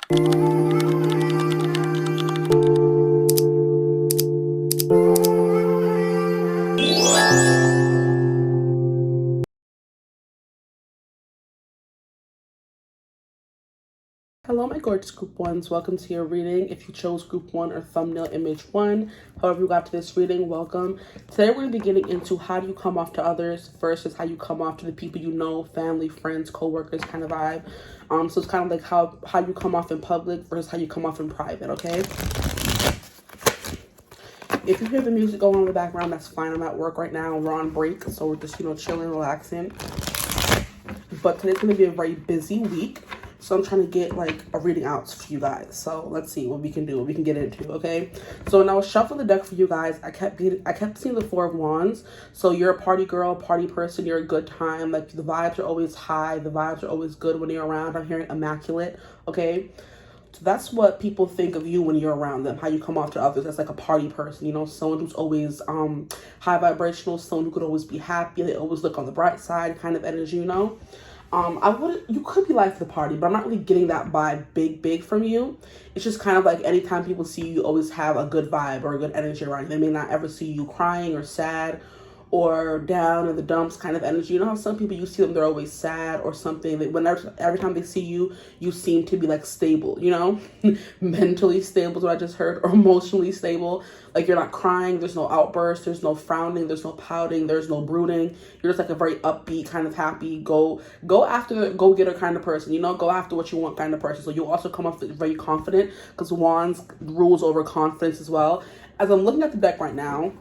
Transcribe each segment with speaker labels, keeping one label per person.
Speaker 1: Hello, my gorgeous group ones. Welcome to your reading. If you chose group 1 or thumbnail image 1, however you got to this reading, welcome. Today we're going to be getting into how do you come off to others versus how you come off to the people you know, family, friends, co-workers kind of vibe. So it's kind of like how you come off in public versus how you come off in private, okay? If you hear the music going on in the background, that's fine. I'm at work right now. We're on break, so we're just, chilling, relaxing. But today's going to be a very busy week. So I'm trying to get like a reading out for you guys. So let's see what we can do, what we can get into, okay? So when I was shuffling the deck for you guys, I kept seeing the Four of Wands. So you're a party girl, party person, you're a good time. Like the vibes are always high, the vibes are always good when you're around. I'm hearing immaculate, okay? So that's what people think of you when you're around them, how you come off to others as like a party person, someone who's always high vibrational, someone who could always be happy, they always look on the bright side kind of energy, you could be life of the party, but I'm not really getting that vibe big from you. It's just kind of like anytime people see you, you always have a good vibe or a good energy around you. They may not ever see you crying or sad or down in the dumps kind of energy. You know how some people, you see them, they're always sad or something. Every time they see you, you seem to be like stable, mentally stable is what I just heard, or emotionally stable. Like you're not crying, there's no outburst, there's no frowning, there's no pouting, there's no brooding. You're just like a very upbeat, kind of happy, go after, go getter kind of person, go after what you want kind of person. So you also come off very confident because Wands rules over confidence as well. As I'm looking at the deck right now,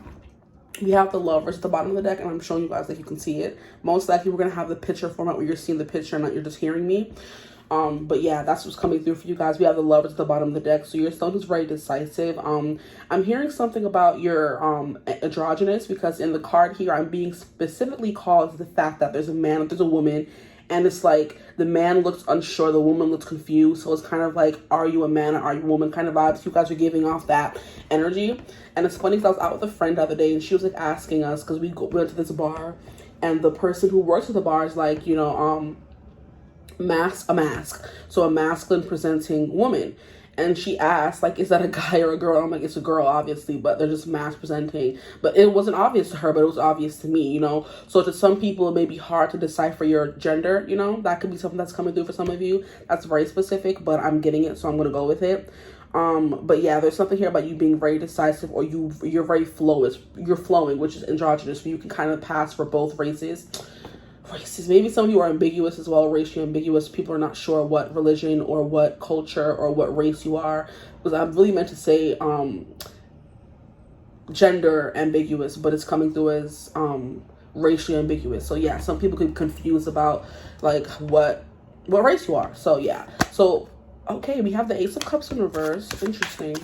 Speaker 1: we have the Lovers at the bottom of the deck, and I'm showing you guys like you can see it. Most likely we're going to have the picture format where you're seeing the picture and not you're just hearing me. But yeah, that's what's coming through for you guys. We have the Lovers at the bottom of the deck, so your stone is very decisive. I'm hearing something about your androgynous, because in the card here, I'm being specifically called to the fact that there's a man, there's a woman, and it's like the man looks unsure, the woman looks confused. So it's kind of like, are you a man or are you a woman kind of vibes. You guys are giving off that energy. And it's funny because I was out with a friend the other day and she was like asking us, because we went to this bar and the person who works at the bar is like, mask. So a masculine presenting woman. And she asked, like, is that a guy or a girl? I'm like, it's a girl, obviously, but they're just mask presenting. But it wasn't obvious to her, but it was obvious to me, So to some people, it may be hard to decipher your gender, That could be something that's coming through for some of you. That's very specific, but I'm getting it, so I'm going to go with it. But yeah, there's something here about you being very decisive, or you're very you're flowing, which is androgynous, so you can kind of pass for both races. Maybe some of you are ambiguous as well, racially ambiguous. People are not sure what religion or what culture or what race you are. Because I really meant to say gender ambiguous, but it's coming through as racially ambiguous. So yeah, some people could be confused about like what race you are. So yeah. So okay, we have the Ace of Cups in reverse. Interesting.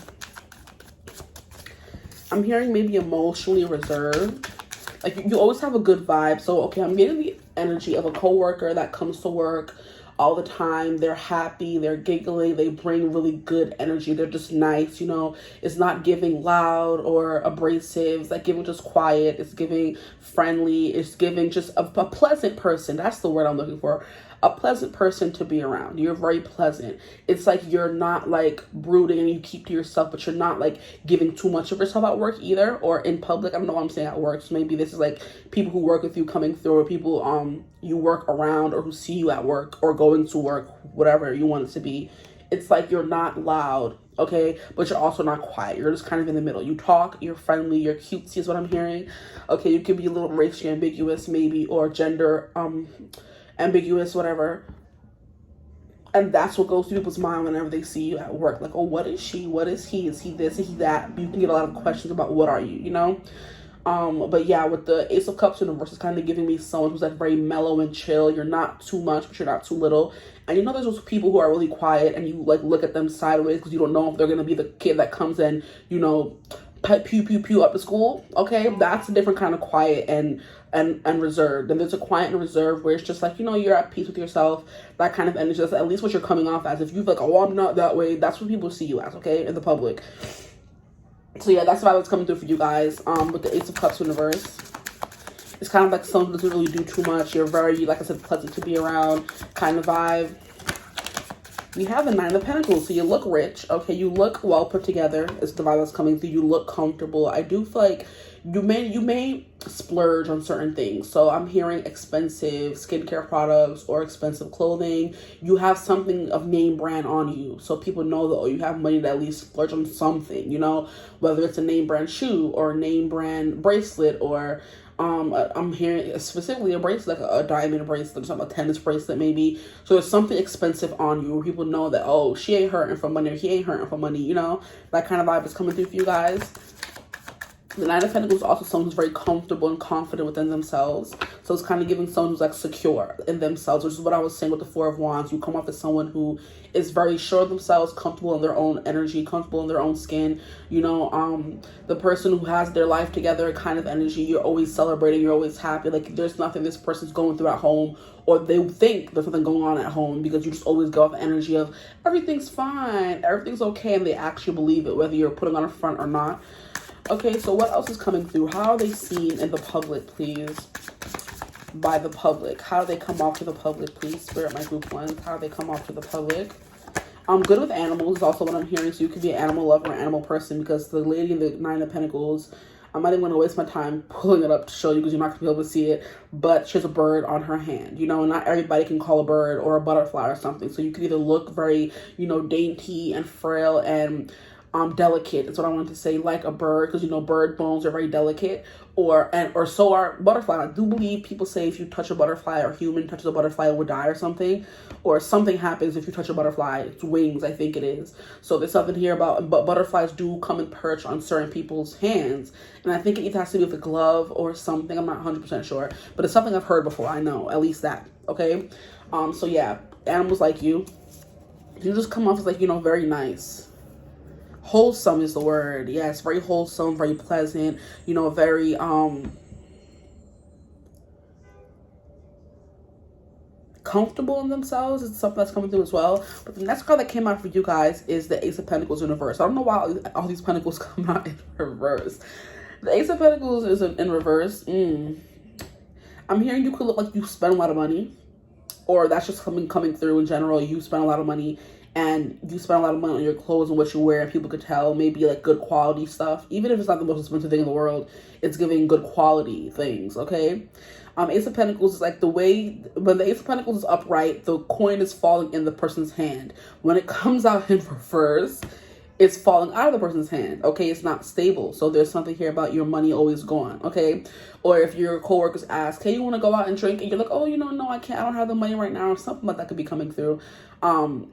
Speaker 1: I'm hearing maybe emotionally reserved. Like you always have a good vibe. So okay, I'm getting the energy of a coworker that comes to work all the time. They're happy, they're giggling, they bring really good energy. They're just nice, It's not giving loud or abrasive. It's like giving just quiet. It's giving friendly. It's giving just a pleasant person. That's the word I'm looking for. A pleasant person to be around. You're very pleasant. It's like you're not like brooding and you keep to yourself, but you're not like giving too much of yourself at work either, or in public. I don't know what I'm saying at work. So maybe this is like people who work with you coming through, or people you work around, or who see you at work or going to work, whatever you want it to be. It's like you're not loud, okay, but you're also not quiet. You're just kind of in the middle. You talk, you're friendly, you're cutesy is what I'm hearing. Okay, you could be a little racially ambiguous maybe, or gender ambiguous, whatever. And that's what goes through people's mind whenever they see you at work. Like, oh, what is she? What is he? Is he this? Is he that? You can get a lot of questions about what are you, But yeah, with the Ace of Cups in reverse, it's kind of giving me someone who's like very mellow and chill. You're not too much, but you're not too little. And there's those people who are really quiet and you like look at them sideways because you don't know if they're going to be the kid that comes in, pew pew pew up to school. Okay, that's a different kind of quiet and reserved. And there's a quiet and reserved where it's just like, you're at peace with yourself. That kind of energy. That's at least what you're coming off as. If you're like, oh, I'm not that way, that's what people see you as, okay, in the public. So yeah, that's the vibe that's coming through for you guys. With the Ace of Cups in reverse, it's kind of like someone who doesn't really do too much. You're very, like I said, pleasant to be around kind of vibe. We have the Nine of Pentacles. So you look rich. Okay, you look well put together. It's the vibe that's coming through. You look comfortable. I do feel like you may splurge on certain things. So I'm hearing expensive skincare products or expensive clothing. You have something of name brand on you. So people know that, oh, you have money to at least splurge on something, you know, whether it's a name brand shoe or a name brand bracelet, or I'm hearing specifically a bracelet, like a diamond bracelet or something, a tennis bracelet maybe. So there's something expensive on you where people know that, oh, she ain't hurting for money or he ain't hurting for money, you know? That kind of vibe is coming through for you guys. The Nine of Pentacles is also someone who's very comfortable and confident within themselves. So it's kind of giving someone who's like secure in themselves, which is what I was saying with the Four of Wands. You come off as someone who is very sure of themselves, comfortable in their own energy, comfortable in their own skin. You know, the person who has their life together kind of energy. You're always celebrating. You're always happy. Like there's nothing this person's going through at home, or they think there's something going on at home, because you just always go off the energy of everything's fine, everything's okay, and they actually believe it, whether you're putting on a front or not. Okay, so what else is coming through? How are they seen in the public, please? By the public. How do they come off to the public, please? Spirit, my group ones. How do they come off to the public? I'm good with animals is also what I'm hearing. So you could be an animal lover or an animal person, because the lady in the Nine of Pentacles, I'm not even going to waste my time pulling it up to show you because you're not going to be able to see it. But she has a bird on her hand. You know, not everybody can call a bird or a butterfly or something. So you could either look very, you know, dainty and frail and delicate is what I wanted to say, like a bird, because you know bird bones are very delicate, or so are butterfly. I do believe people say if you touch a butterfly, or human touches a butterfly, it will die or something, or something happens if you touch a butterfly, its wings, I think it is. So there's something here about, but butterflies do come and perch on certain people's hands, and I think it either has to do with a glove or something. I'm not 100% sure, but it's something I've heard before. I know at least that. Okay, so yeah, animals like you just come off as like, you know, very nice. Wholesome is the word. Yes, very wholesome, very pleasant, you know, very comfortable in themselves. It's something that's coming through as well. But the next card that came out for you guys is the Ace of Pentacles in reverse. I don't know why all these Pentacles come out in reverse. The Ace of Pentacles is in reverse. I'm hearing you could look like you spend a lot of money, or that's just coming through in general. You spend a lot of money, and you spend a lot of money on your clothes and what you wear, and people could tell. Maybe like good quality stuff, even if it's not the most expensive thing in the world, it's giving good quality things. Okay, Ace of Pentacles is like the way when the Ace of Pentacles is upright, the coin is falling in the person's hand. When it comes out in reverse, it's falling out of the person's hand. Okay, it's not stable. So there's something here about your money always gone. Okay, or if your coworkers ask, hey, you want to go out and drink, and you're like, oh, you know, no, I can't, I don't have the money right now, or something like that could be coming through.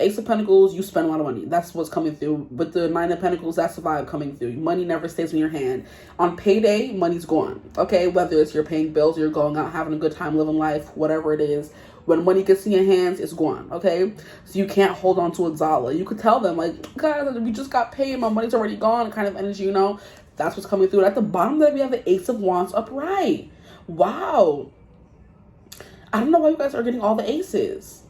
Speaker 1: Ace of Pentacles, you spend a lot of money. That's what's coming through. But the Nine of Pentacles, that's the vibe coming through. Money never stays in your hand. On payday, money's gone. Okay, whether it's you're paying bills, you're going out, having a good time, living life, whatever it is. When money gets in your hands, it's gone, okay? So you can't hold on to a dollar. You could tell them, like, guys, we just got paid, my money's already gone, kind of energy, you know? That's what's coming through. At the bottom there, we have the Ace of Wands upright. Wow. I don't know why you guys are getting all the aces.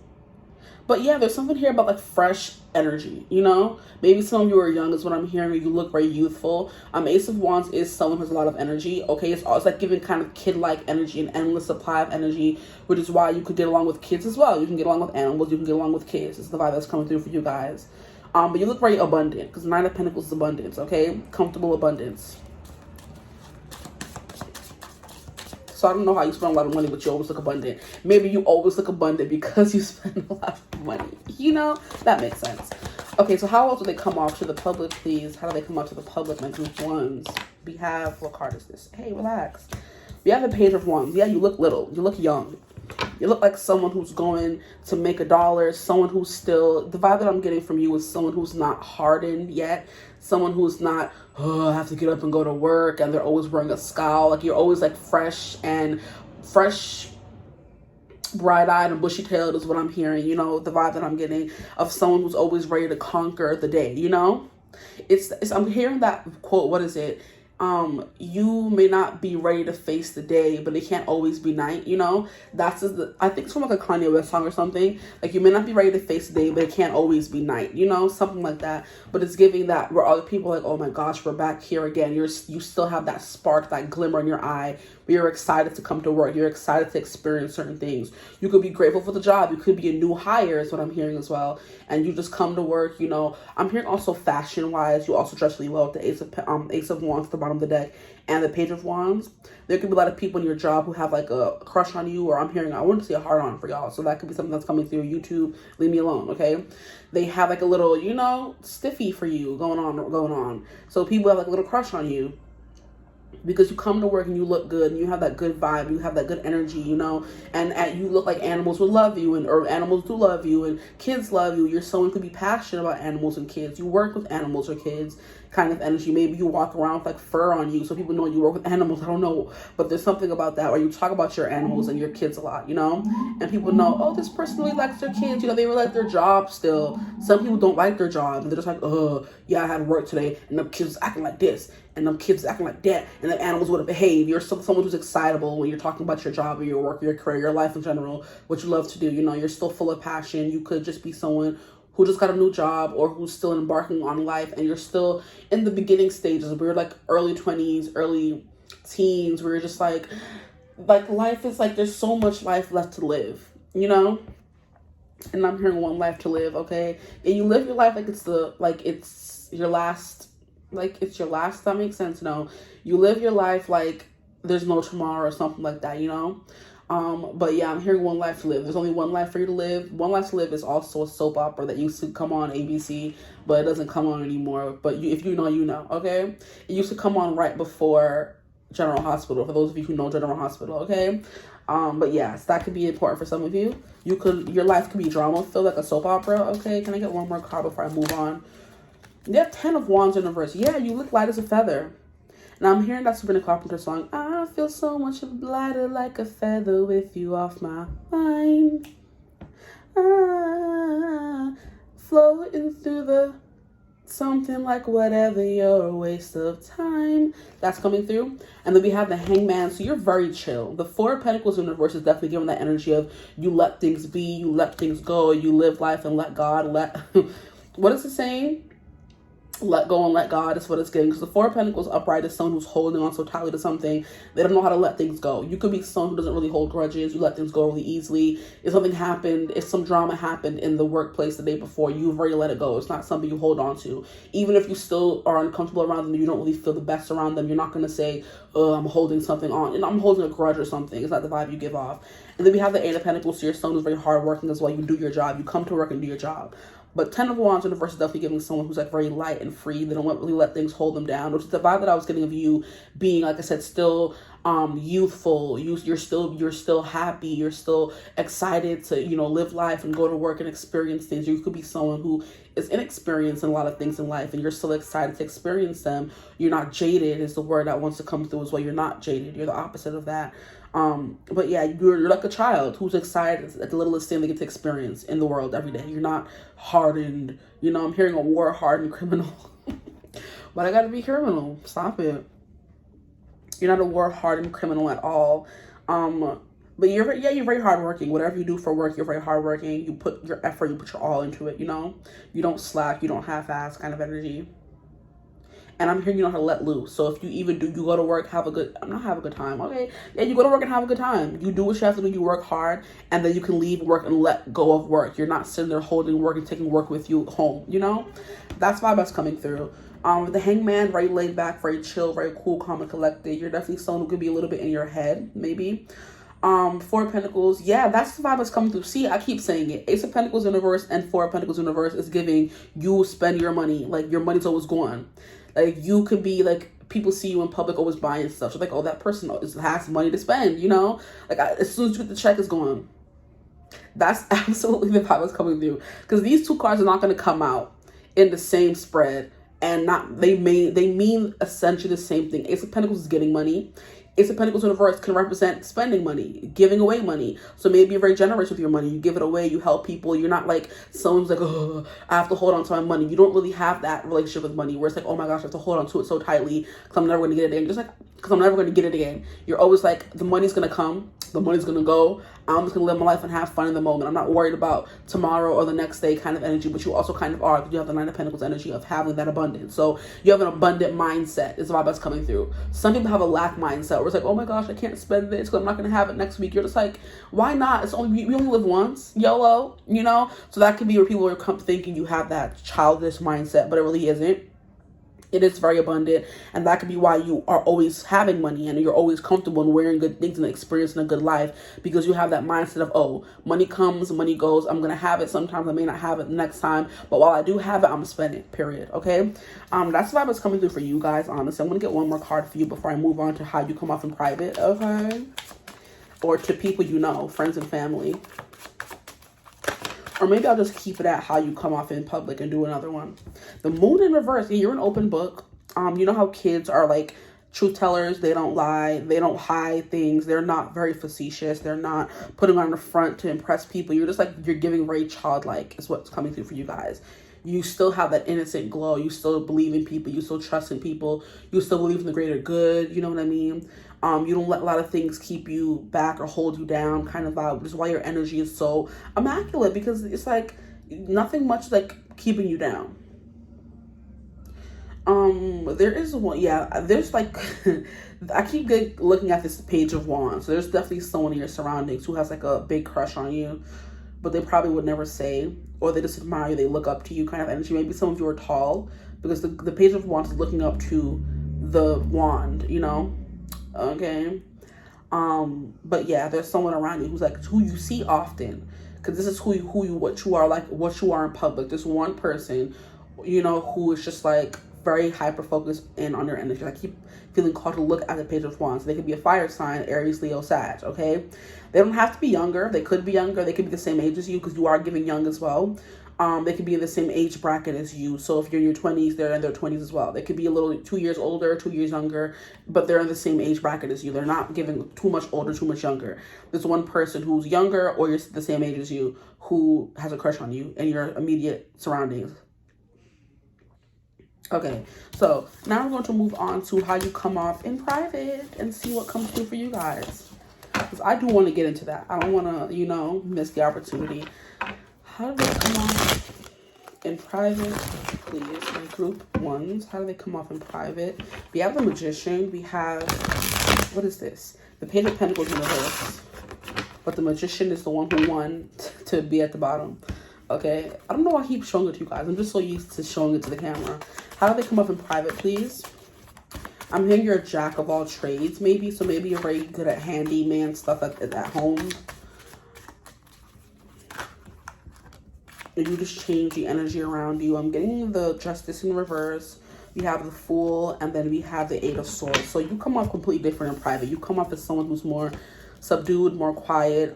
Speaker 1: But yeah, there's something here about like fresh energy, you know? Maybe some of you are young is what I'm hearing. You look very youthful. Ace of Wands is someone who has a lot of energy, okay? It's like giving kind of kid-like energy, an endless supply of energy, which is why you could get along with kids as well. You can get along with animals. You can get along with kids. It's the vibe that's coming through for you guys. But you look very abundant, because Nine of Pentacles is abundance, okay? Comfortable abundance. So I don't know how you spend a lot of money, but you always look abundant. Maybe you always look abundant because you spend a lot of money. You know, that makes sense. Okay, so how else do they come off to the public, please? How do they come off to the public, my group ones? We have, what card is this? Hey, relax. We have the Page of Wands. Yeah, you look little. You look young. You look like someone who's going to make $1, someone who's still, the vibe that I'm getting from you is someone who's not hardened yet, someone who's not, oh, I have to get up and go to work, and they're always wearing a scowl. Like, you're always like fresh, bright-eyed and bushy-tailed is what I'm hearing, you know, the vibe that I'm getting of someone who's always ready to conquer the day, you know? I'm hearing that quote, what is it? you may not be ready to face the day, but it can't always be night, you know? That's just I think it's from like a Kanye West song or something. Like, you may not be ready to face the day, but it can't always be night, you know? Something like that. But it's giving that where other people are like, oh my gosh, we're back here again. You still have that spark, that glimmer in your eye. You're excited to come to work. You're excited to experience certain things. You could be grateful for the job. You could be a new hire is what I'm hearing as well. And you just come to work, you know. I'm hearing also fashion-wise, you also dress really well with the Ace of Wands at the bottom of the deck and the Page of Wands. There could be a lot of people in your job who have like a crush on you, or I'm hearing, I want to see a heart on for y'all. So that could be something that's coming through YouTube. Leave me alone, okay? They have like a little, you know, stiffy for you going on. So people have like a little crush on you, because you come to work and you look good and you have that good vibe, you have that good energy, you know, and you look like animals would love you, or animals do love you, and kids love you. You're someone who could be passionate about animals and kids. You work with animals or kids kind of energy. Maybe you walk around with like fur on you so people know you work with animals. I don't know, but there's something about that where you talk about your animals and your kids a lot, you know, and people know, oh, this person really likes their kids, you know, they really like their job still. Some people don't like their job and they're just like, oh yeah, I had to work today and the kids acting like this and them kids acting like that, and the animals would have behaved. You're someone who's excitable when you're talking about your job or your work, your career, your life in general, what you love to do. You know, you're still full of passion. You could just be someone who just got a new job or who's still embarking on life, and you're still in the beginning stages. We're like early 20s, early teens, where you're just like life is like, there's so much life left to live, you know? And I'm hearing one life to live, okay? And you live your life like it's your last. Like it's your last, that makes sense. No, you live your life like there's no tomorrow or something like that, you know? But yeah, I'm hearing one life to live. There's only one life for you to live. One Life to Live is also a soap opera that used to come on ABC, but it doesn't come on anymore. But if you know, you know, okay? It used to come on right before General Hospital, for those of you who know General Hospital, okay? But yes, that could be important for some of you. Your life could be drama filled, like a soap opera, okay? Can I get one more card before I move on? You have 10 of Wands in reverse. Yeah, you look light as a feather. Now I'm hearing that Sabrina Carpenter song. I feel so much lighter like a feather with you off my mind. Floating through the something like whatever, you're a waste of time. That's coming through. And then we have the Hangman. So you're very chill. The Four of Pentacles in reverse is definitely giving that energy of you let things be, you let things go, you live life and let God what is it saying? Let go and let God is what it's getting. Because the Four of Pentacles upright is someone who's holding on so tightly to something. They don't know how to let things go. You could be someone who doesn't really hold grudges. You let things go really easily. If something happened, if some drama happened in the workplace the day before, you've already let it go. It's not something you hold on to. Even if you still are uncomfortable around them, you don't really feel the best around them, you're not going to say, oh, I'm holding something on. And I'm holding a grudge or something. It's not the vibe you give off. And then we have the Eight of Pentacles. So you're someone who's very hardworking as well. You do your job. You come to work and do your job. But 10 of Wands in the reverse is definitely giving someone who's like very light and free. They don't really let things hold them down, which is the vibe that I was getting of you being, like I said, still youthful. You're still happy. You're still excited to, you know, live life and go to work and experience things. You could be someone who is inexperienced in a lot of things in life and you're still excited to experience them. You're not jaded is the word that wants to come through as well. You're not jaded. You're the opposite of that. But yeah, you're like a child who's excited at the littlest thing they get to experience in the world every day. You're not hardened. You know, I'm hearing a war-hardened criminal. But I gotta be criminal. Stop it. You're not a war-hardened criminal at all. But you're very hardworking. Whatever you do for work, you're very hardworking. You put your effort, you put your all into it, you know? You don't slack, you don't half-ass kind of energy. And I'm hearing you know how to let loose. So if you even you go to work, not have a good time. Okay. Yeah, you go to work and have a good time. You do what you have to do. You work hard. And then you can leave work and let go of work. You're not sitting there holding work and taking work with you home. You know? That's vibe that's coming through. The Hangman, very laid back, very chill, very cool, calm, and collected. You're definitely someone who could be a little bit in your head, maybe. Four of Pentacles, yeah, that's the vibe that's coming through. See, I keep saying it. Ace of Pentacles in reverse and Four of Pentacles in reverse is giving you spend your money. Like, your money's always gone. Like, you could be, like, people see you in public always buying stuff. So, like, oh, that person has money to spend, you know? Like, as soon as you get the check, it's gone. That's absolutely the vibe that's coming through. Because these two cards are not going to come out in the same spread. And they mean essentially the same thing. Ace of Pentacles is getting money. Ace of Pentacles in reverse can represent spending money, giving away money. So maybe you're very generous with your money. You give it away, you help people. You're not like someone's like, oh, I have to hold on to my money. You don't really have that relationship with money where it's like, oh my gosh, I have to hold on to it so tightly because I'm never going to get it again. Just like, because I'm never going to get it again. You're always like, the money's going to come, the money's going to go. I'm just going to live my life and have fun in the moment. I'm not worried about tomorrow or the next day kind of energy, but you also kind of are, because you have the Nine of Pentacles energy of having that abundance. So you have an abundant mindset is the vibe that's coming through. Some people have a lack mindset where it's like, oh my gosh, I can't spend this because I'm not going to have it next week. You're just like, why not? It's only, we only live once, YOLO, you know? So that could be where people are thinking you have that childish mindset, but it really isn't. It is very abundant, and that could be why you are always having money and you're always comfortable and wearing good things and experiencing a good life, because you have that mindset of, oh, money comes, money goes. I'm going to have it. Sometimes I may not have it the next time, but while I do have it, I'm spending it, period. Okay. That's the vibe that's coming through for you guys. Honestly, I'm going to get one more card for you before I move on to how you come off in private. Okay. Or to people, you know, friends and family. Or maybe I'll just keep it at how you come off in public and do another one. The Moon in reverse. You're an open book. You know how kids are like truth tellers. They don't lie. They don't hide things. They're not very facetious. They're not putting on the front to impress people. You're just like, you're giving very childlike is what's coming through for you guys. You still have that innocent glow. You still believe in people. You still trust in people. You still believe in the greater good. You know what I mean? You don't let a lot of things keep you back or hold you down kind of vibe, which is why your energy is so immaculate, because it's like nothing much like keeping you down. There is one, yeah, there's like, I keep looking at this Page of Wands. So there's definitely someone in your surroundings who has like a big crush on you, but they probably would never say, or they just admire you, they look up to you kind of energy. Maybe some of you are tall, because the Page of Wands is looking up to the wand, you know? Okay. But yeah, there's someone around you who's like, who you see often, because this is what you are, like what you are in public. This one person, you know, who is just like very hyper focused in on their energy. I keep feeling called to look at the Page of Wands. They could be a fire sign, Aries, Leo, Sag. Okay, they don't have to be younger. They could be younger. They could be the same age as you, because you are giving young as well. They could be in the same age bracket as you. So if you're in your 20s, they're in their 20s as well. They could be a little 2 years older, 2 years younger, but they're in the same age bracket as you. They're not giving too much older, too much younger. There's one person who's younger, or you're the same age as you, who has a crush on you in your immediate surroundings. Okay, so now we're going to move on to how you come off in private and see what comes through for you guys, because I do want to get into that. I don't want to, you know, miss the opportunity. How do they come off in private, please? My group ones, how do they come off in private? We have the Magician. We have, what is this? The Page of Pentacles in reverse. But the Magician is the one who won to be at the bottom. Okay? I don't know why I keep showing it to you guys. I'm just so used to showing it to the camera. How do they come off in private, please? I'm hearing you're a jack of all trades, maybe. So maybe you're very good at handyman stuff at home. You just change the energy around you. I'm getting the Justice in reverse. We have the Fool, and then we have the Eight of Swords. So you come off completely different in private. You come off as someone who's more subdued, more quiet.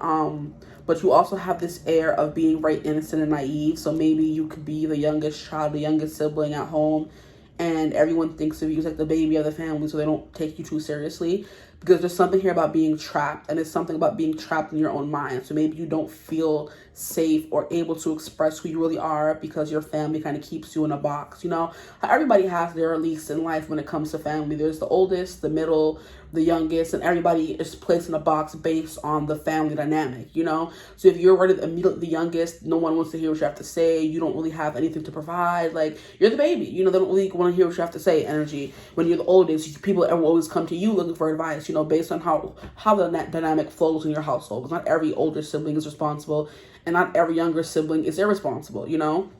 Speaker 1: But you also have this air of being very innocent and naive. So maybe you could be the youngest child, the youngest sibling at home, and everyone thinks of you as like the baby of the family, so they don't take you too seriously. Because there's something here about being trapped, and it's something about being trapped in your own mind. So maybe you don't feel safe or able to express who you really are because your family kind of keeps you in a box. You know, everybody has their release in life when it comes to family. There's the oldest, the middle, the youngest, and everybody is placed in a box based on the family dynamic, you know? So if you're already immediately the youngest, no one wants to hear what you have to say. You don't really have anything to provide. Like, you're the baby, you know, they don't really want to hear what you have to say energy. When you're the oldest, people will always come to you looking for advice, you know, based on how the dynamic flows in your household. Because not every older sibling is responsible, and not every younger sibling is irresponsible, you know?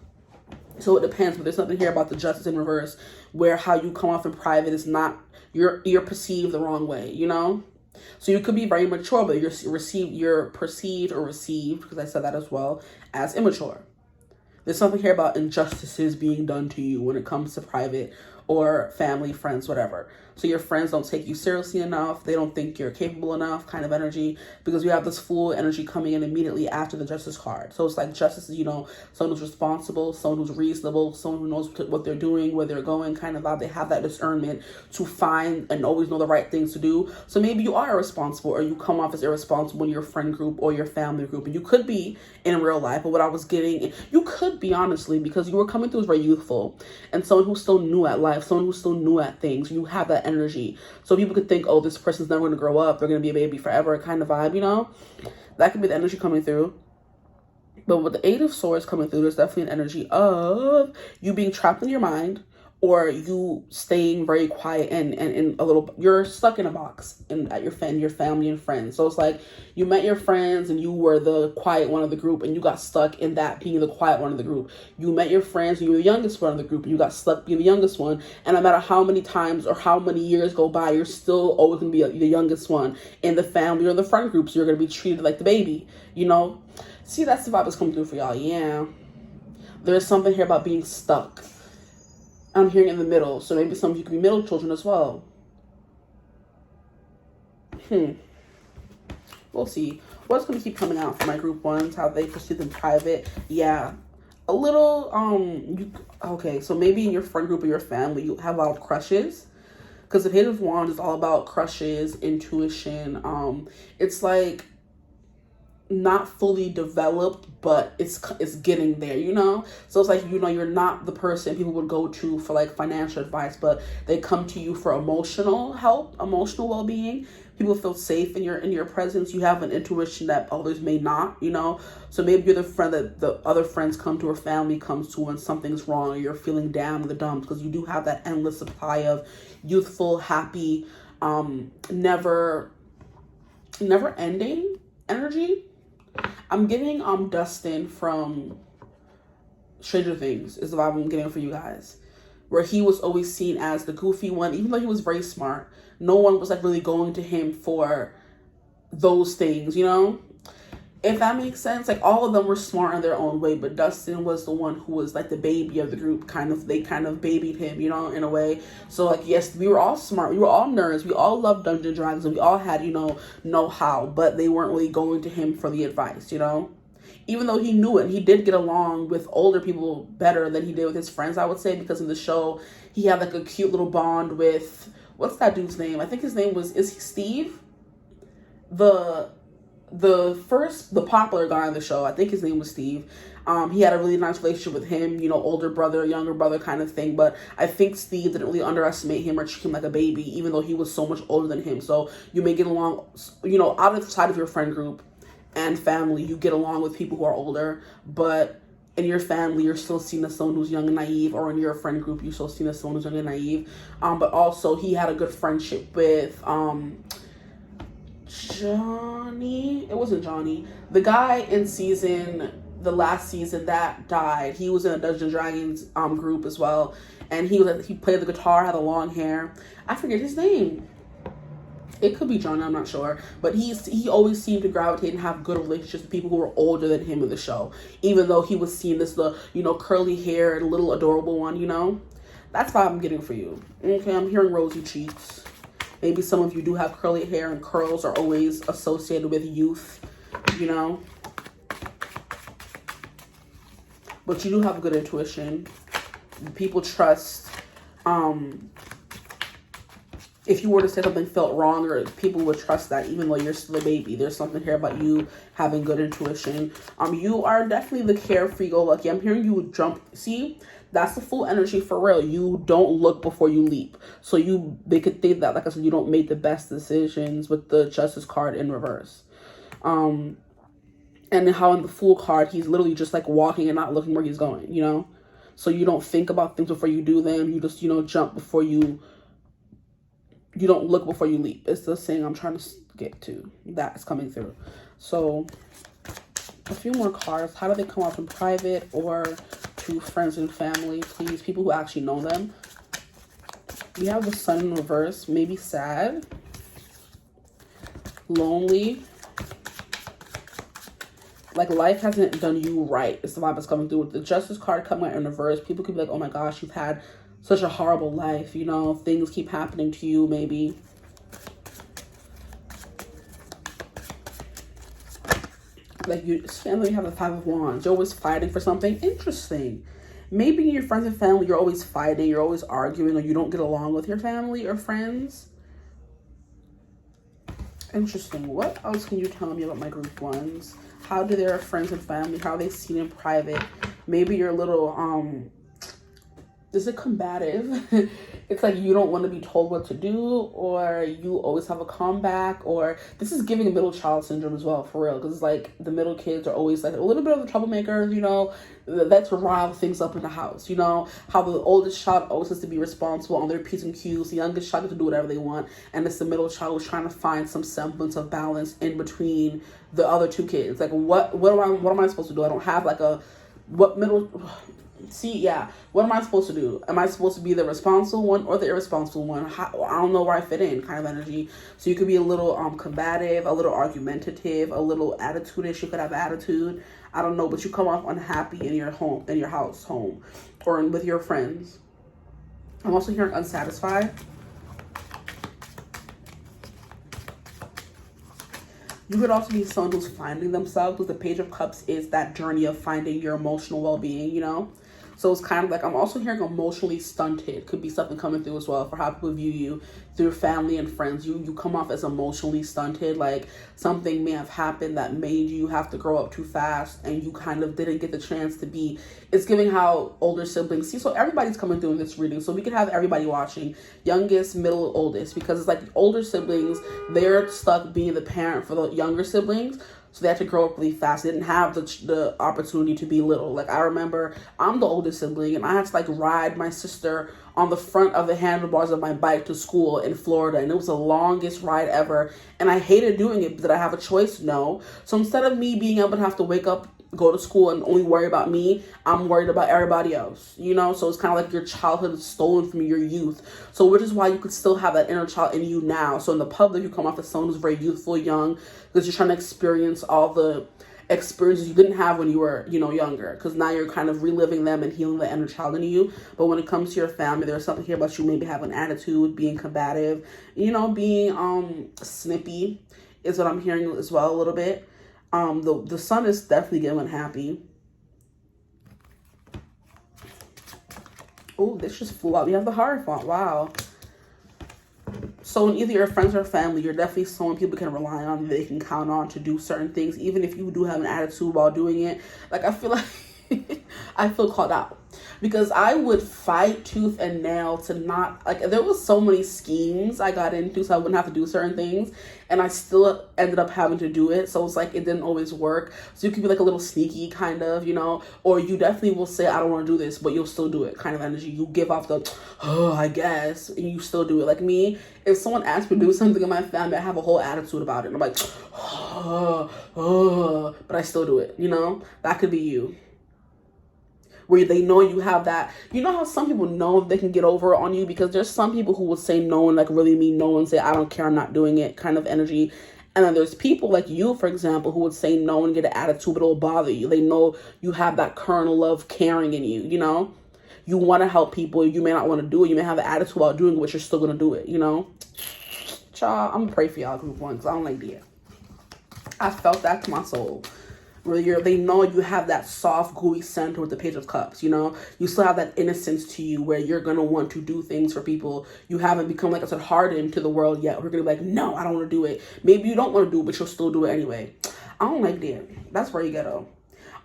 Speaker 1: So it depends, but there's something here about the Justice in reverse where how you come off in private is not, you're perceived the wrong way, you know? So you could be very mature, but you're perceived or received, because I said that as well, as immature. There's something here about injustices being done to you when it comes to private, or family, friends, whatever. So your friends don't take you seriously enough. They don't think you're capable enough kind of energy, because we have this Fool energy coming in immediately after the Justice card. So it's like Justice is, you know, someone who's responsible, someone who's reasonable, someone who knows what they're doing, where they're going, kind of vibe. They have that discernment to find and always know the right things to do. So maybe you are irresponsible, or you come off as irresponsible in your friend group or your family group. And you could be in real life, but what I was getting, you could be, honestly, because you were coming through as very youthful and someone who's still new at life, someone who's still new at things. You have that energy. So people could think, oh, this person's never going to grow up. They're going to be a baby forever kind of vibe, you know? That could be the energy coming through. But with the Eight of Swords coming through, there's definitely an energy of you being trapped in your mind, or you staying very quiet and a little, you're stuck in a box at your family and friends. So it's like you met your friends and you were the quiet one of the group, and you got stuck in that being the quiet one of the group. You met your friends and you were the youngest one of the group, and you got stuck being the youngest one. And no matter how many times or how many years go by, you're still always going to be the youngest one in the family or the friend group. So you're going to be treated like the baby, you know? See, that's the vibe that's coming through for y'all. Yeah. There's something here about being stuck. I'm hearing in the middle. So maybe some of you could be middle children as well. We'll see. What's going to keep coming out for my group ones? How they proceed in private. Yeah. A little, okay. So maybe in your friend group or your family, you have a lot of crushes. Because the Page of Wands is all about crushes, intuition. It's like not fully developed, but it's getting there, you know? So it's like, you know, you're not the person people would go to for like financial advice, but they come to you for emotional help, emotional well-being. People feel safe in your presence. You have an intuition that others may not, you know? So maybe you're the friend that the other friends come to, or family comes to when something's wrong, or you're feeling down in the dumps, because you do have that endless supply of youthful, happy, never ending energy. I'm getting Dustin from Stranger Things is the vibe I'm getting for you guys, where he was always seen as the goofy one, even though he was very smart. No one was like really going to him for those things, you know? If that makes sense. Like all of them were smart in their own way, but Dustin was the one who was like the baby of the group. They kind of babied him, you know, in a way. So like, yes, we were all smart. We were all nerds. We all loved Dungeons and Dragons, and we all had, you know how, but they weren't really going to him for the advice, you know? Even though he knew it, he did get along with older people better than he did with his friends, I would say, because in the show, he had like a cute little bond with, what's that dude's name? I think his name is he Steve? The popular guy on the show, I think his name was Steve. He had a really nice relationship with him, you know, older brother, younger brother kind of thing. But I think Steve didn't really underestimate him or treat him like a baby, even though he was so much older than him. So you may get along, you know, outside of your friend group and family, you get along with people who are older, but in your family, you're still seen as someone who's young and naive, or in your friend group, you're still seen as someone who's young and naive. But also, he had a good friendship with, Johnny. It wasn't Johnny. The guy in the last season that died. He was in a Dungeons and Dragons group as well, and he played the guitar, had the long hair. I forget his name. It could be Johnny, I'm not sure. But he always seemed to gravitate and have good relationships with people who were older than him in the show, even though he was seen as the, you know, curly haired, little adorable one, you know? That's why I'm getting for you. Okay, I'm hearing rosy cheeks. Maybe some of you do have curly hair, and curls are always associated with youth, you know? But you do have good intuition. People trust. If you were to say something felt wrong, or people would trust that, even though you're still a baby. There's something here about you having good intuition. You are definitely the carefree, go lucky. I'm hearing you jump. See? That's the full energy for real. You don't look before you leap. So they could think that, like I said, you don't make the best decisions with the Justice card in reverse. And how in the Fool card, he's literally just like walking and not looking where he's going, you know? So you don't think about things before you do them. You just, you know, jump before you don't look before you leap. It's the saying I'm trying to get to. That's coming through. So a few more cards. How do they come off in private or to friends and family, please? People who actually know them. We have the Sun in reverse. Maybe sad, lonely, like life hasn't done you right. It's the vibe that's coming through. With the Justice card coming out in reverse, people could be like, oh my gosh, you've had such a horrible life, you know, things keep happening to you, maybe. Like, you have the Five of Wands. You're always fighting for something. Interesting. Maybe in your friends and family, you're always fighting, you're always arguing, or you don't get along with your family or friends. Interesting. What else can you tell me about my group ones? How do their friends and family, how are they seen in private? Maybe you're a little, is it combative? It's like you don't want to be told what to do, or you always have a comeback, or this is giving a middle child syndrome as well, for real. Because it's like the middle kids are always like a little bit of the troublemakers, you know, that's rile things up in the house. You know, how the oldest child always has to be responsible on their P's and Q's. The youngest child gets to do whatever they want. And it's the middle child who's trying to find some semblance of balance in between the other two kids. Like, what am I supposed to do? I don't have like what am I supposed to do? Am I supposed to be the responsible one or the irresponsible one? I don't know where I fit in, kind of energy. So you could be a little combative, a little argumentative, a little attitude-ish. You could have attitude. I don't know, but you come off unhappy in your home, in your house, home, or with your friends. I'm also hearing unsatisfied. You could also be someone who's finding themselves, because the Page of Cups is that journey of finding your emotional well-being, you know? So it's kind of like, I'm also hearing emotionally stunted. Could be something coming through as well for how people view you through family and friends. You come off as emotionally stunted, like something may have happened that made you have to grow up too fast and you kind of didn't get the chance to be. It's giving how older siblings see. So everybody's coming through in this reading. So we could have everybody watching, youngest, middle, oldest, because it's like older siblings, they're stuck being the parent for the younger siblings. So they had to grow up really fast. They didn't have the opportunity to be little. Like, I remember I'm the oldest sibling, and I had to like ride my sister on the front of the handlebars of my bike to school in Florida. And it was the longest ride ever. And I hated doing it. Did I have a choice? No. So instead of me being able to have to wake up, go to school, and only worry about me, I'm worried about everybody else, you know? So it's kind of like your childhood is stolen from your youth. So which is why you could still have that inner child in you now. So in the public, you come off as someone who's very youthful, young, because you're trying to experience all the experiences you didn't have when you were, you know, younger, because now you're kind of reliving them and healing the inner child in you. But when it comes to your family, there's something here about you maybe having attitude, being combative, you know, being snippy is what I'm hearing as well a little bit. The sun is definitely getting unhappy. Oh, this just flew out. We have the Hierophant. Wow. So in either your friends or family, you're definitely someone people can rely on, they can count on to do certain things, even if you do have an attitude while doing it. Like, I feel like I feel called out. Because I would fight tooth and nail to not, like, there was so many schemes I got into so I wouldn't have to do certain things. And I still ended up having to do it. So it's like, it didn't always work. So you could be like a little sneaky kind of, you know, or you definitely will say, I don't want to do this, but you'll still do it kind of energy. You give off the, oh, I guess, and you still do it. Like me, if someone asks me to do something in my family, I have a whole attitude about it. And I'm like, but I still do it, you know? That could be you. Where they know you have that, you know how some people know they can get over on you, because there's some people who will say no and like really mean no and say, I don't care, I'm not doing it kind of energy. And then there's people like you, for example, who would say no and get an attitude, but it'll bother you. They know you have that kernel of caring in you, you know? You want to help people. You may not want to do it. You may have an attitude while doing it, but you're still going to do it, you know? Child, I'm going to pray for y'all group one, because I don't like that. I felt that to my soul. Where they know you have that soft, gooey center with the Page of Cups, you know? You still have that innocence to you where you're going to want to do things for people. You haven't become, like I said, hardened to the world yet. We're going to be like, no, I don't want to do it. Maybe you don't want to do it, but you'll still do it anyway. I don't like that. That's very ghetto.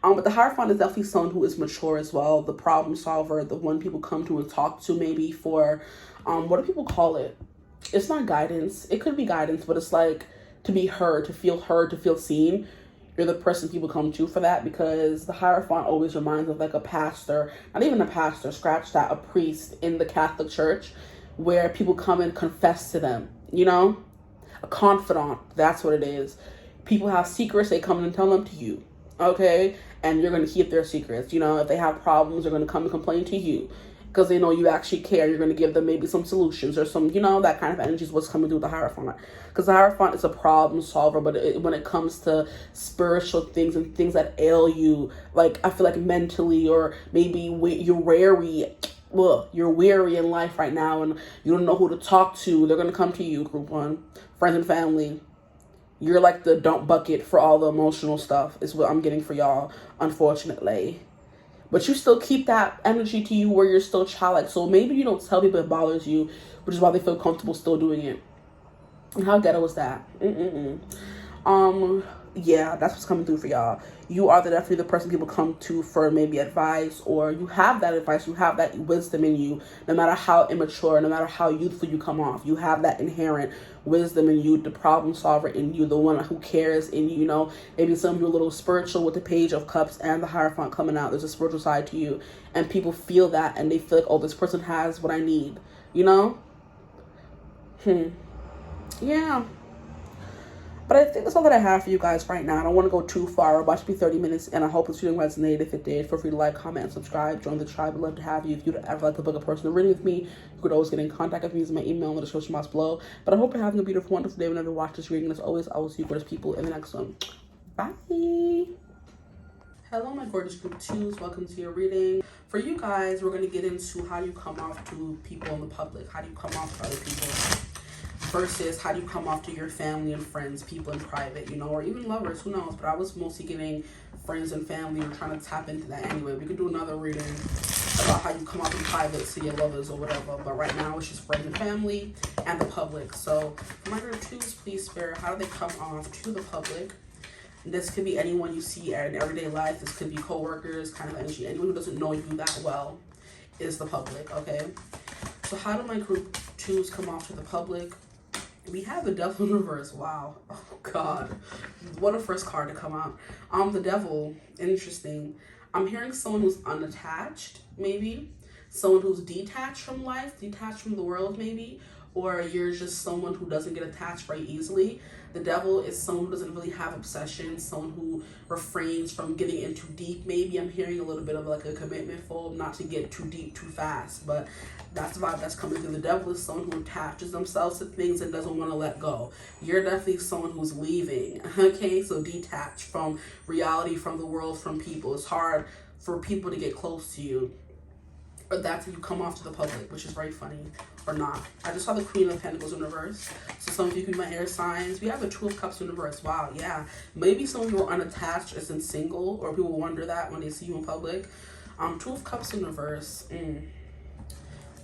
Speaker 1: But the Hierophant is definitely someone who is mature as well. The problem solver, the one people come to and talk to maybe for, what do people call it? It's not guidance. It could be guidance, but it's like to be heard, to feel seen. You're the person people come to for that, because the Hierophant always reminds of like a pastor, not even a pastor, scratch that, a priest in the Catholic Church, where people come and confess to them, you know? A confidant, that's what it is. People have secrets, they come and tell them to you, okay? And you're going to keep their secrets, you know? If they have problems, they're going to come and complain to you, because they know you actually care. You're going to give them maybe some solutions or some, you know, that kind of energy is what's coming through the Hierophant. Because the Hierophant is a problem solver, but when it comes to spiritual things and things that ail you, like I feel like mentally, or maybe you're wary well, you're weary in life right now and you don't know who to talk to. They're going to come to you, group one, friends and family. You're like the dump bucket for all the emotional stuff is what I'm getting for y'all, unfortunately. But you still keep that energy to you where you're still childlike. So maybe you don't tell people it bothers you, which is why they feel comfortable still doing it. And how ghetto is that? Yeah, that's what's coming through for y'all. You are definitely the person people come to for maybe advice, or you have that advice, you have that wisdom in you, no matter how immature, no matter how youthful you come off. You have that inherent wisdom in you, the problem solver in you, the one who cares in you, you know. Maybe some of you are a little spiritual with the Page of Cups and the Hierophant coming out. There's a spiritual side to you, and people feel that, and they feel like, oh, this person has what I need, you know? Yeah. But I think that's all that I have for you guys right now. I don't want to go too far. We're about to be 30 minutes, and I hope this video resonated. If it did, feel free to like, comment, and subscribe. Join the tribe. I'd love to have you. If you'd ever like to book a personal reading with me, you could always get in contact with me using my email in the description box below. But I hope you're having a beautiful, wonderful day whenever you watch this reading. As always, I will see you gorgeous people in the next one. Bye. Hello, my gorgeous group twos. Welcome to your reading. For you guys, we're going to get into how you come off to people in the public. How do you come off to other people? Versus how do you come off to your family and friends, people in private, you know, or even lovers, who knows. But I was mostly getting friends and family and trying to tap into that anyway. We could do another reading about how you come off in private to your lovers or whatever. But right now it's just friends and family and the public. So for my group twos, please spare, how do they come off to the public? This could be anyone you see in everyday life. This could be co-workers, kind of energy. Anyone who doesn't know you that well is the public, okay? So how do my group twos come off to the public? We have the Devil in reverse. Wow. Oh, God. What a first card to come out. The Devil. Interesting. I'm hearing someone who's unattached, maybe. Someone who's detached from life, detached from the world, maybe. Or you're just someone who doesn't get attached very easily. The Devil is someone who doesn't really have obsessions, someone who refrains from getting in too deep. Maybe I'm hearing a little bit of like a commitment phobe, not to get too deep too fast, but that's the vibe that's coming through. The Devil is someone who attaches themselves to things and doesn't want to let go. You're definitely someone who's leaving, okay? So detached from reality, from the world, from people. It's hard for people to get close to you. Or that's how you come off to the public, which is very funny, or not. I just saw the Queen of Pentacles in reverse. So some of you could be my air signs. We have the Two of Cups in reverse. Wow, yeah. Maybe some of you are unattached as in single, or people wonder that when they see you in public. Two of Cups in reverse.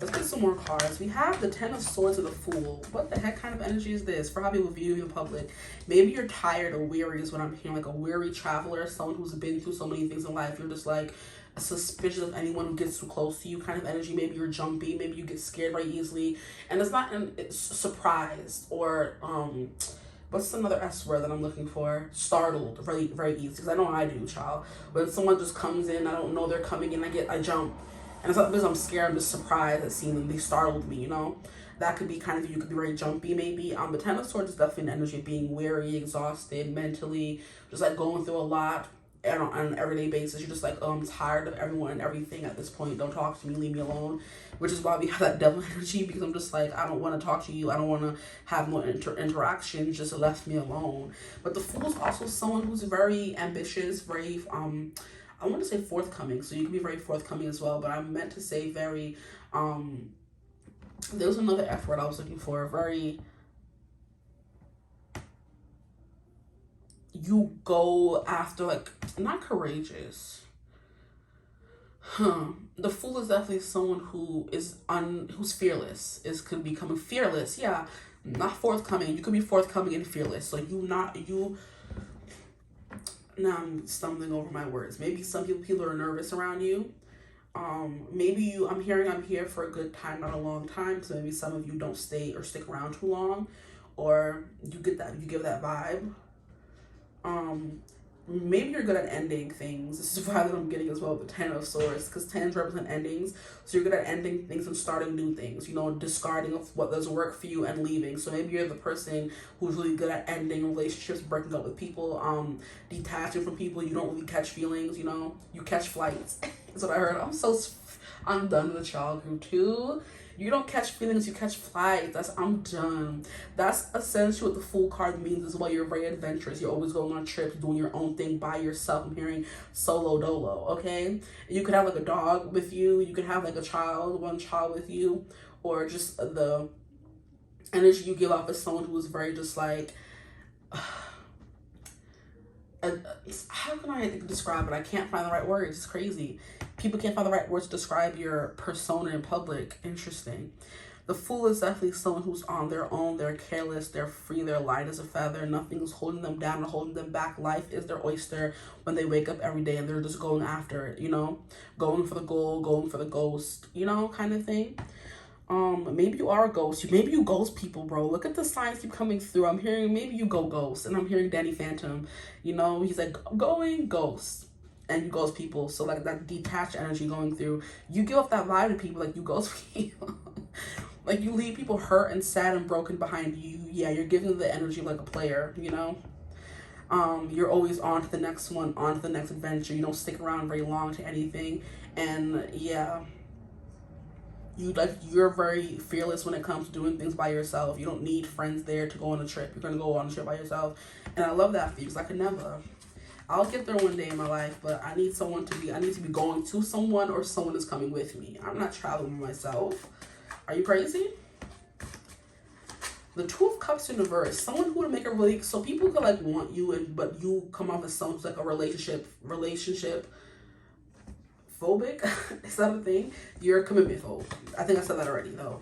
Speaker 1: Let's get some more cards. We have the Ten of Swords and the Fool. What the heck kind of energy is this? For how people view you in public. Maybe you're tired or weary is what I'm hearing. Like a weary traveler, someone who's been through so many things in life. You're just like suspicious of anyone who gets too close to you kind of energy. Maybe you're jumpy, maybe you get scared very easily, and it's surprised, or what's another S word that I'm looking for? Startled very, very easy, because I know I do, child. When someone just comes in, I don't know they're coming in, I jump, and it's not because I'm scared, I'm just surprised at seeing them. They startled me, you know. That could be kind of, you could be very jumpy maybe. The Ten of Swords is definitely an energy of being weary, exhausted, mentally, just like going through a lot. On an everyday basis, you're just like, oh, I'm tired of everyone and everything at this point. Don't talk to me, leave me alone. Which is why we have that Devil energy, because I'm just like, I don't want to talk to you. I don't want to have no interaction. Just left me alone. But the Fool is also someone who's very ambitious, very, I want to say forthcoming. So you can be very forthcoming as well. But I meant to say very, there was another F word I was looking for. Very, you go after, like, not courageous. The Fool is definitely someone who is who's fearless. Could be becoming fearless. Yeah, not forthcoming. You could be forthcoming and fearless. So now I'm stumbling over my words. Maybe some people are nervous around you. Maybe I'm here for a good time, not a long time. So maybe some of you don't stay or stick around too long, or you give that vibe. Maybe you're good at ending things. This is why that I'm getting as well the Ten of Swords, because tens represent endings. So you're good at ending things and starting new things, you know, discarding of what doesn't work for you and leaving. So maybe you're the person who's really good at ending relationships, breaking up with people, detaching from people. You don't really catch feelings, you know, you catch flights. That's what I heard. I'm done with y'all group 2. You don't catch feelings, you catch flights. I'm done. That's essentially what the Fool card means as well. You're very adventurous. You're always going on trips, doing your own thing by yourself. I'm hearing solo dolo, okay? You could have like a dog with you. You could have like a child, one child with you. Or just the energy you give off as someone who is very just like... how can I describe it? I can't find the right words. It's crazy. People can't find the right words to describe your persona in public. Interesting. The Fool is definitely someone who's on their own. They're careless. They're free. They're light as a feather. Nothing's holding them down or holding them back. Life is their oyster when they wake up every day and they're just going after it, you know? Going for the goal, going for the ghost, you know, kind of thing. Maybe you are a ghost. Maybe you ghost people, bro. Look at the signs keep coming through. I'm hearing maybe you go ghost, and I'm hearing Danny Phantom. You know, he's like going ghost, and you ghost people. So like that detached energy going through. You give off that vibe to people, like you ghost people. Like you leave people hurt and sad and broken behind you. Yeah, you're giving the energy like a player. You know. You're always on to the next one, on to the next adventure. You don't stick around very long to anything, and yeah. You're very fearless when it comes to doing things by yourself. You don't need friends there to go on a trip. You're gonna go on a trip by yourself, and I love that for you because I could never. I'll get there one day in my life, but I need to be going to someone, or someone is coming with me. I'm not traveling by myself. Are you crazy? The Two of Cups in reverse. Someone who would make a really, so people could like want you, but you come off as someone who's like a relationship phobic. Is that a thing? You're a commitment phobe. I think I said that already though.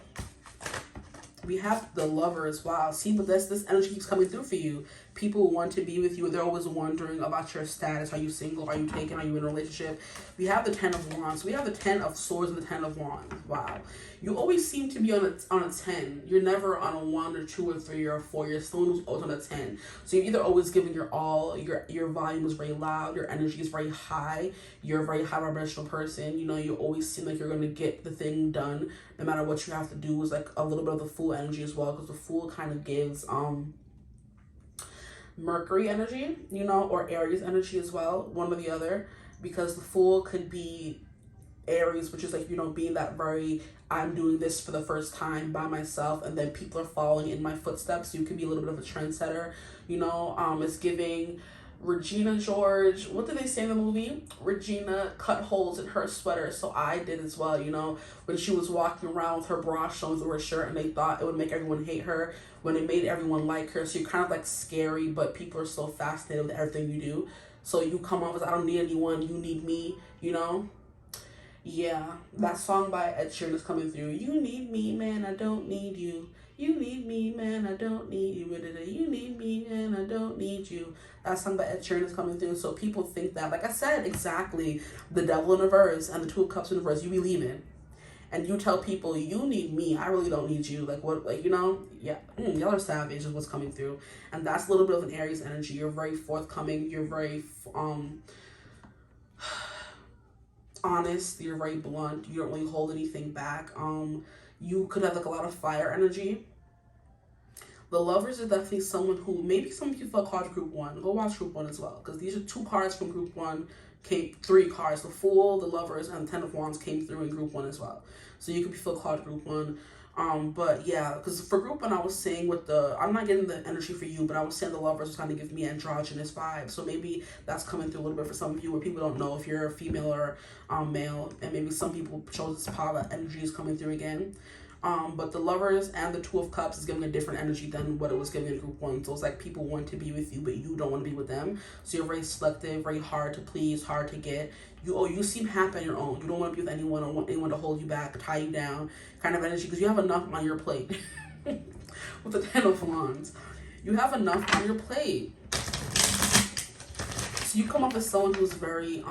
Speaker 1: We have the Lovers. Wow. See, but this energy keeps coming through for you. People want to be with you. They're always wondering about your status. Are you single? Are you taken? Are you in a relationship? We have the 10 of Wands. We have the 10 of Swords and the 10 of Wands. Wow. You always seem to be on a 10. You're never on a 1 or 2 or 3 or 4. You're someone who's always on a 10. So you're either always giving your all. Your volume is very loud. Your energy is very high. You're a very high vibrational person. You know, you always seem like you're going to get the thing done no matter what you have to do. Is like a little bit of the Fool energy as well, because the Fool kind of gives Mercury energy, you know, or Aries energy as well, one or the other, because the Fool could be Aries, which is like, you know, being that very, I'm doing this for the first time by myself, and then people are following in my footsteps. You could be a little bit of a trendsetter, you know. It's giving Regina George, what did they say in the movie? Regina cut holes in her sweater, so I did as well, you know, when she was walking around with her bra showing through her shirt, and they thought it would make everyone hate her when it made everyone like her. So you're kind of like scary, but people are so fascinated with everything you do. So you come off as, I don't need anyone, you need me, you know? Yeah, that song by 𝐒𝐩𝐭𝐢𝐨 is coming through. You need me, man, I don't need you. You need me, man, I don't need you. You need me, man, I don't need you. That song by 𝐒𝐻𝐭 is coming through. So people think that, like I said, exactly, the Devil in reverse and the Two of Cups in reverse, you believe in. And you tell people, you need me, I really don't need you. Like, what, like, you know? Yeah, y'all are savage is what's coming through. And that's a little bit of an Aries energy. You're very forthcoming. You're very, honest. You're very blunt. You don't really hold anything back. You could have like a lot of fire energy. The Lovers are definitely someone who, maybe some of you felt called Group 1. Go watch Group 1 as well, because these are 2 cards from Group 1. Came 3 cards. The Fool, the Lovers, and the 10 of Wands came through in Group 1 as well. So you could be feel called Group 1. But yeah, because for Group 1, I was saying with the, I'm not getting the energy for you, but I was saying the Lovers was kind of give me androgynous vibes. So maybe that's coming through a little bit for some of you, where people don't know if you're a female or male, and maybe some people chose this power energy is coming through again. But the Lovers and the Two of Cups is giving a different energy than what it was giving in Group 1. So it's like people want to be with you, but you don't want to be with them. So you're very selective, very hard to please, hard to get. You seem happy on your own. You don't want to be with anyone or want anyone to hold you back, tie you down, kind of energy, because you have enough on your plate. With the 10 of Wands, you have enough on your plate. So you come off as someone who's very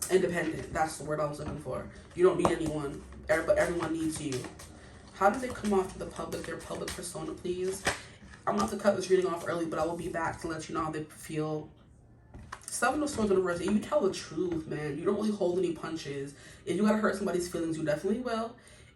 Speaker 1: independent. That's the word I was looking for. You don't need anyone. But everyone needs you. How do they come off to the public, their public persona, please? I'm going to have to cut this reading off early, but I will be back to let you know how they feel. 7 of Swords in reverse. You tell the truth, man. You don't really hold any punches. If you got to hurt somebody's feelings, you definitely will.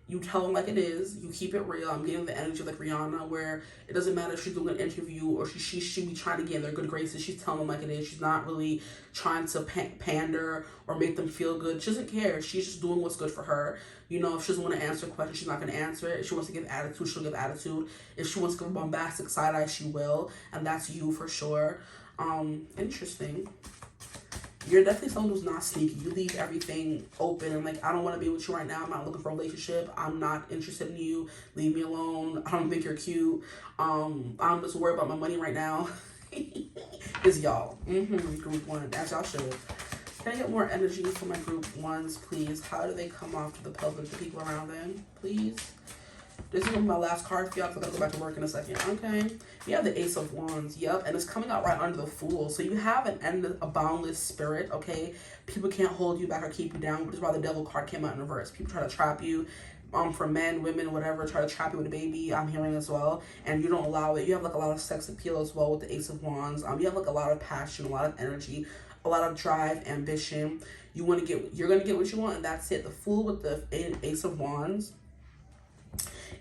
Speaker 1: You tell them like it is. You keep it real. I'm getting the energy like Rihanna, where it doesn't matter if she's doing an interview or she be trying to get in their good graces. She's telling them like it is. She's not really trying to pander or make them feel good. She doesn't care. She's just doing what's good for her. You know, if she doesn't want to answer a question, she's not going to answer it. If she wants to give attitude, she'll give attitude. If she wants to give a bombastic side eye, she will. And that's you for sure. Interesting. You're definitely someone who's not sneaky. You leave everything open and like, I don't want to be with you right now. I'm not looking for a relationship. I'm not interested in you. Leave me alone. I don't think you're cute. I'm just worried about my money right now. It's y'all. Group 1, as y'all should. Can I get more energy for my group 1s, please? How do they come off to the public, the people around them, please? This is gonna be my last card for y'all, because I gotta go back to work in a second. Okay. You have the Ace of Wands. Yep. And it's coming out right under the Fool. So you have a boundless spirit. Okay. People can't hold you back or keep you down, which is why the Devil card came out in reverse. People try to trap you. For men, women, whatever, try to trap you with a baby. I'm hearing as well. And you don't allow it. You have like a lot of sex appeal as well with the Ace of Wands. You have like a lot of passion, a lot of energy, a lot of drive, ambition. You're gonna get what you want, and that's it. The Fool with the Ace of Wands.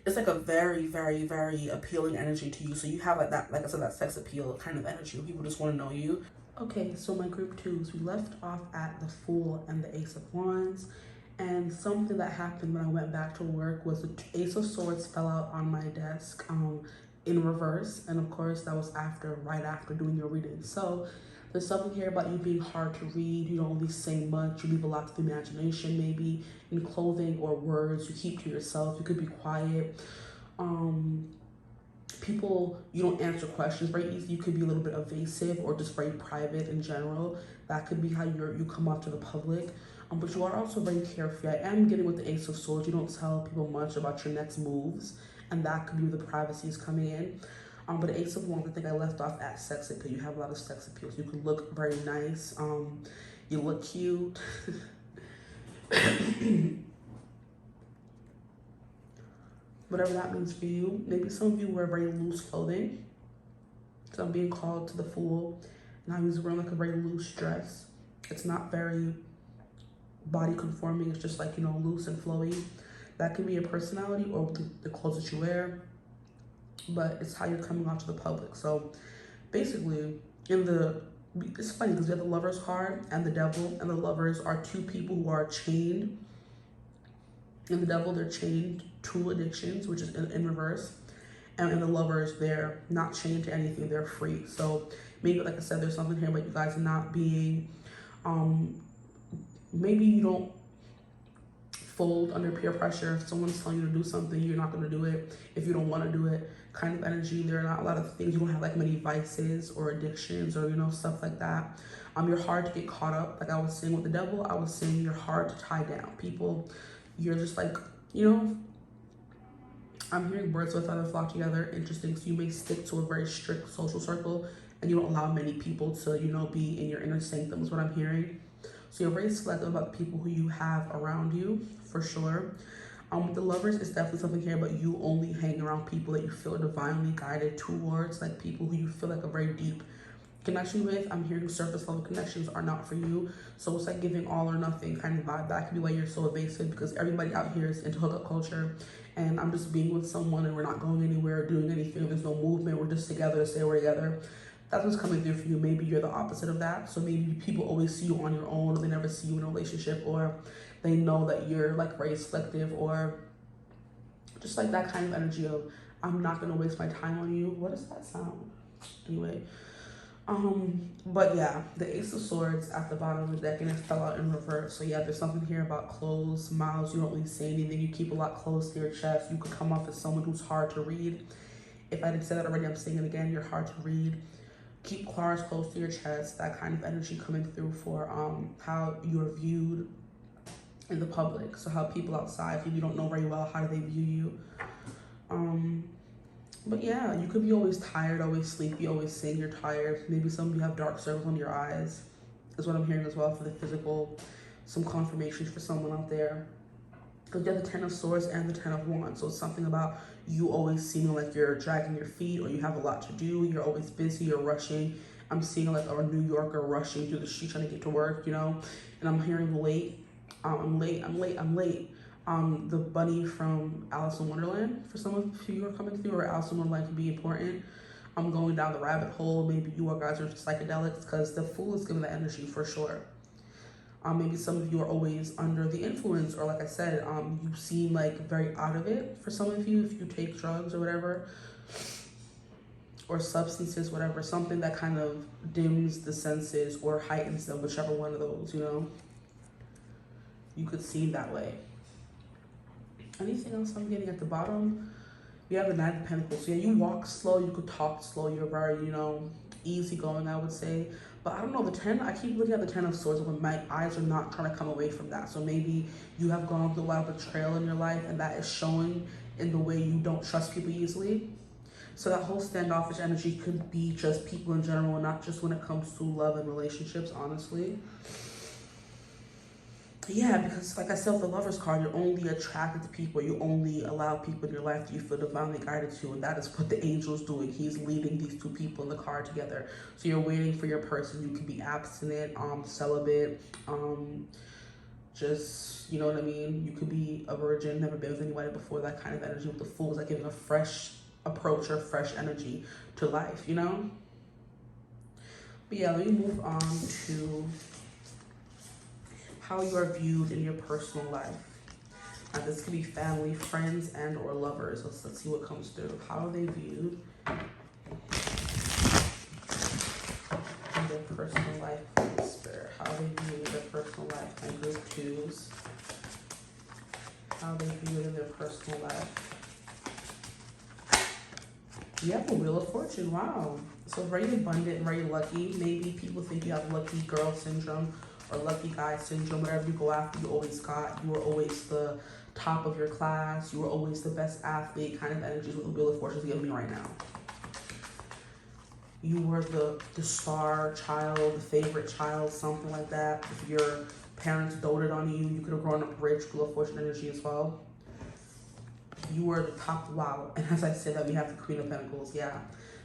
Speaker 1: It's like a very, very, very appealing energy to you. So you have like that, like I said, that sex appeal kind of energy. People just want to know you. Okay, so my group 2s, we left off at the Fool and the Ace of Wands. And something that happened when I went back to work was the Ace of Swords fell out on my desk in reverse. And of course, that was right after doing your reading. So there's something here about you being hard to read. You don't really say much. You leave a lot to the imagination, maybe in clothing or words. You keep to yourself. You could be quiet. People, you don't answer questions very easily. You could be a little bit evasive or just very private in general. That could be how you come off to the public. But you are also very carefree. I am getting with the Ace of Swords. You don't tell people much about your next moves, and that could be where the privacy is coming in. But the Ace of Wands, I think I left off at sex appeal. You have a lot of sex appeal. So you can look very nice. You look cute. Whatever that means for you. Maybe some of you wear very loose clothing. So I'm being called to the Fool. And I was wearing like a very loose dress. It's not very body conforming. It's just like, you know, loose and flowy. That can be your personality or the clothes that you wear. But it's how you're coming off to the public. So basically, it's funny because we have the Lovers card and the Devil, and the Lovers are two people who are chained. In the Devil, they're chained to addictions, which is in reverse. And in the Lovers, they're not chained to anything, they're free. So maybe, like I said, there's something here about you guys not being, maybe you don't fold under peer pressure. If someone's telling you to do something, you're not going to do it if you don't want to do it. Kind of energy. There are not a lot of things. You don't have like many vices or addictions or, you know, stuff like that. You're hard to get caught up. Like I was saying with the Devil, I was saying you're hard to tie down. People, you're just like, you know, I'm hearing birds with feathers flock together. Interesting. So you may stick to a very strict social circle and you don't allow many people to, you know, be in your inner sanctum is what I'm hearing. So you're very selective about the people who you have around you, for sure. With the Lovers, it's definitely something here about you only hang around people that you feel divinely guided towards, like people who you feel like a very deep connection with. I'm hearing surface level connections are not for you. So it's like giving all or nothing kind of vibe. That could be why you're so evasive, because everybody out here is into hookup culture. And I'm just being with someone and we're not going anywhere or doing anything. There's no movement. We're just together to say we're together. That's what's coming through for you. Maybe you're the opposite of that. So maybe people always see you on your own, or they never see you in a relationship, or they know that you're like very selective, or just like that kind of energy of, I'm not going to waste my time on you. What does that sound? Anyway. But yeah, the Ace of Swords at the bottom of the deck, and it fell out in reverse. So yeah, there's something here about closed mouths. You don't really say anything. You keep a lot close to your chest. You could come off as someone who's hard to read. If I didn't say that already, I'm saying it again. You're hard to read. Keep cards close to your chest. That kind of energy coming through for how you're viewed in the public. So how people outside, if you don't know very well, how do they view you? But yeah, you could be always tired, always sleepy, always saying you're tired. Maybe some of you have dark circles under your eyes, is what I'm hearing as well for the physical. Some confirmations for someone out there. Because you have the 10 of Swords and the 10 of Wands. So it's something about you always seeming like you're dragging your feet, or you have a lot to do. You're always busy, you're rushing. I'm seeing like a New Yorker rushing through the street trying to get to work, you know? And I'm hearing late. I'm late. The bunny from Alice in Wonderland, for some of you who are coming through, or Alice in Wonderland can be important. I'm going down the rabbit hole. Maybe you guys are into psychedelics, because the Fool is giving the energy for sure. Maybe some of you are always under the influence, or like I said, you seem like very out of it for some of you if you take drugs or whatever, or substances, whatever, something that kind of dims the senses or heightens them, whichever one of those, you know, you could seem that way. Anything else I'm getting at the bottom? We have the Knight of Pentacles. So yeah, you walk slow, you could talk slow, you're very, you know, easygoing, I would say. But I don't know, the 10, I keep looking at the 10 of Swords, but my eyes are not trying to come away from that. So maybe you have gone through a lot of betrayal in your life, and that is showing in the way you don't trust people easily. So that whole standoffish energy could be just people in general, and not just when it comes to love and relationships, honestly. Yeah, because like I said with the Lover's card, you're only attracted to people, you only allow people in your life that you feel divinely guided to, and that is what the angel is doing. He's leading these two people in the card together. So you're waiting for your person. You can be abstinent, celibate, just, you know what I mean? You could be a virgin, never been with anybody before, that kind of energy with the Fool is like giving a fresh approach or fresh energy to life, you know? But yeah, let me move on to how you are viewed in your personal life. Now, this could be family, friends, and or lovers. Let's see what comes through. How are they viewed in their personal life, Holy Spirit? How are they viewed in their personal life? And good twos. How are they viewed in their personal life? You have the Wheel of Fortune. Wow. So very abundant, very lucky. Maybe people think you have lucky girl syndrome or lucky guy syndrome. Whatever you go after, you always got. You were always the top of your class. You were always the best athlete, kind of energies with the Wheel of Fortune is giving me right now. You were the star child, the favorite child, something like that. If your parents doted on you, you could have grown up rich, Wheel of Fortune energy as well. You were the top, wow. And as I said that, we have the Queen of Pentacles, yeah.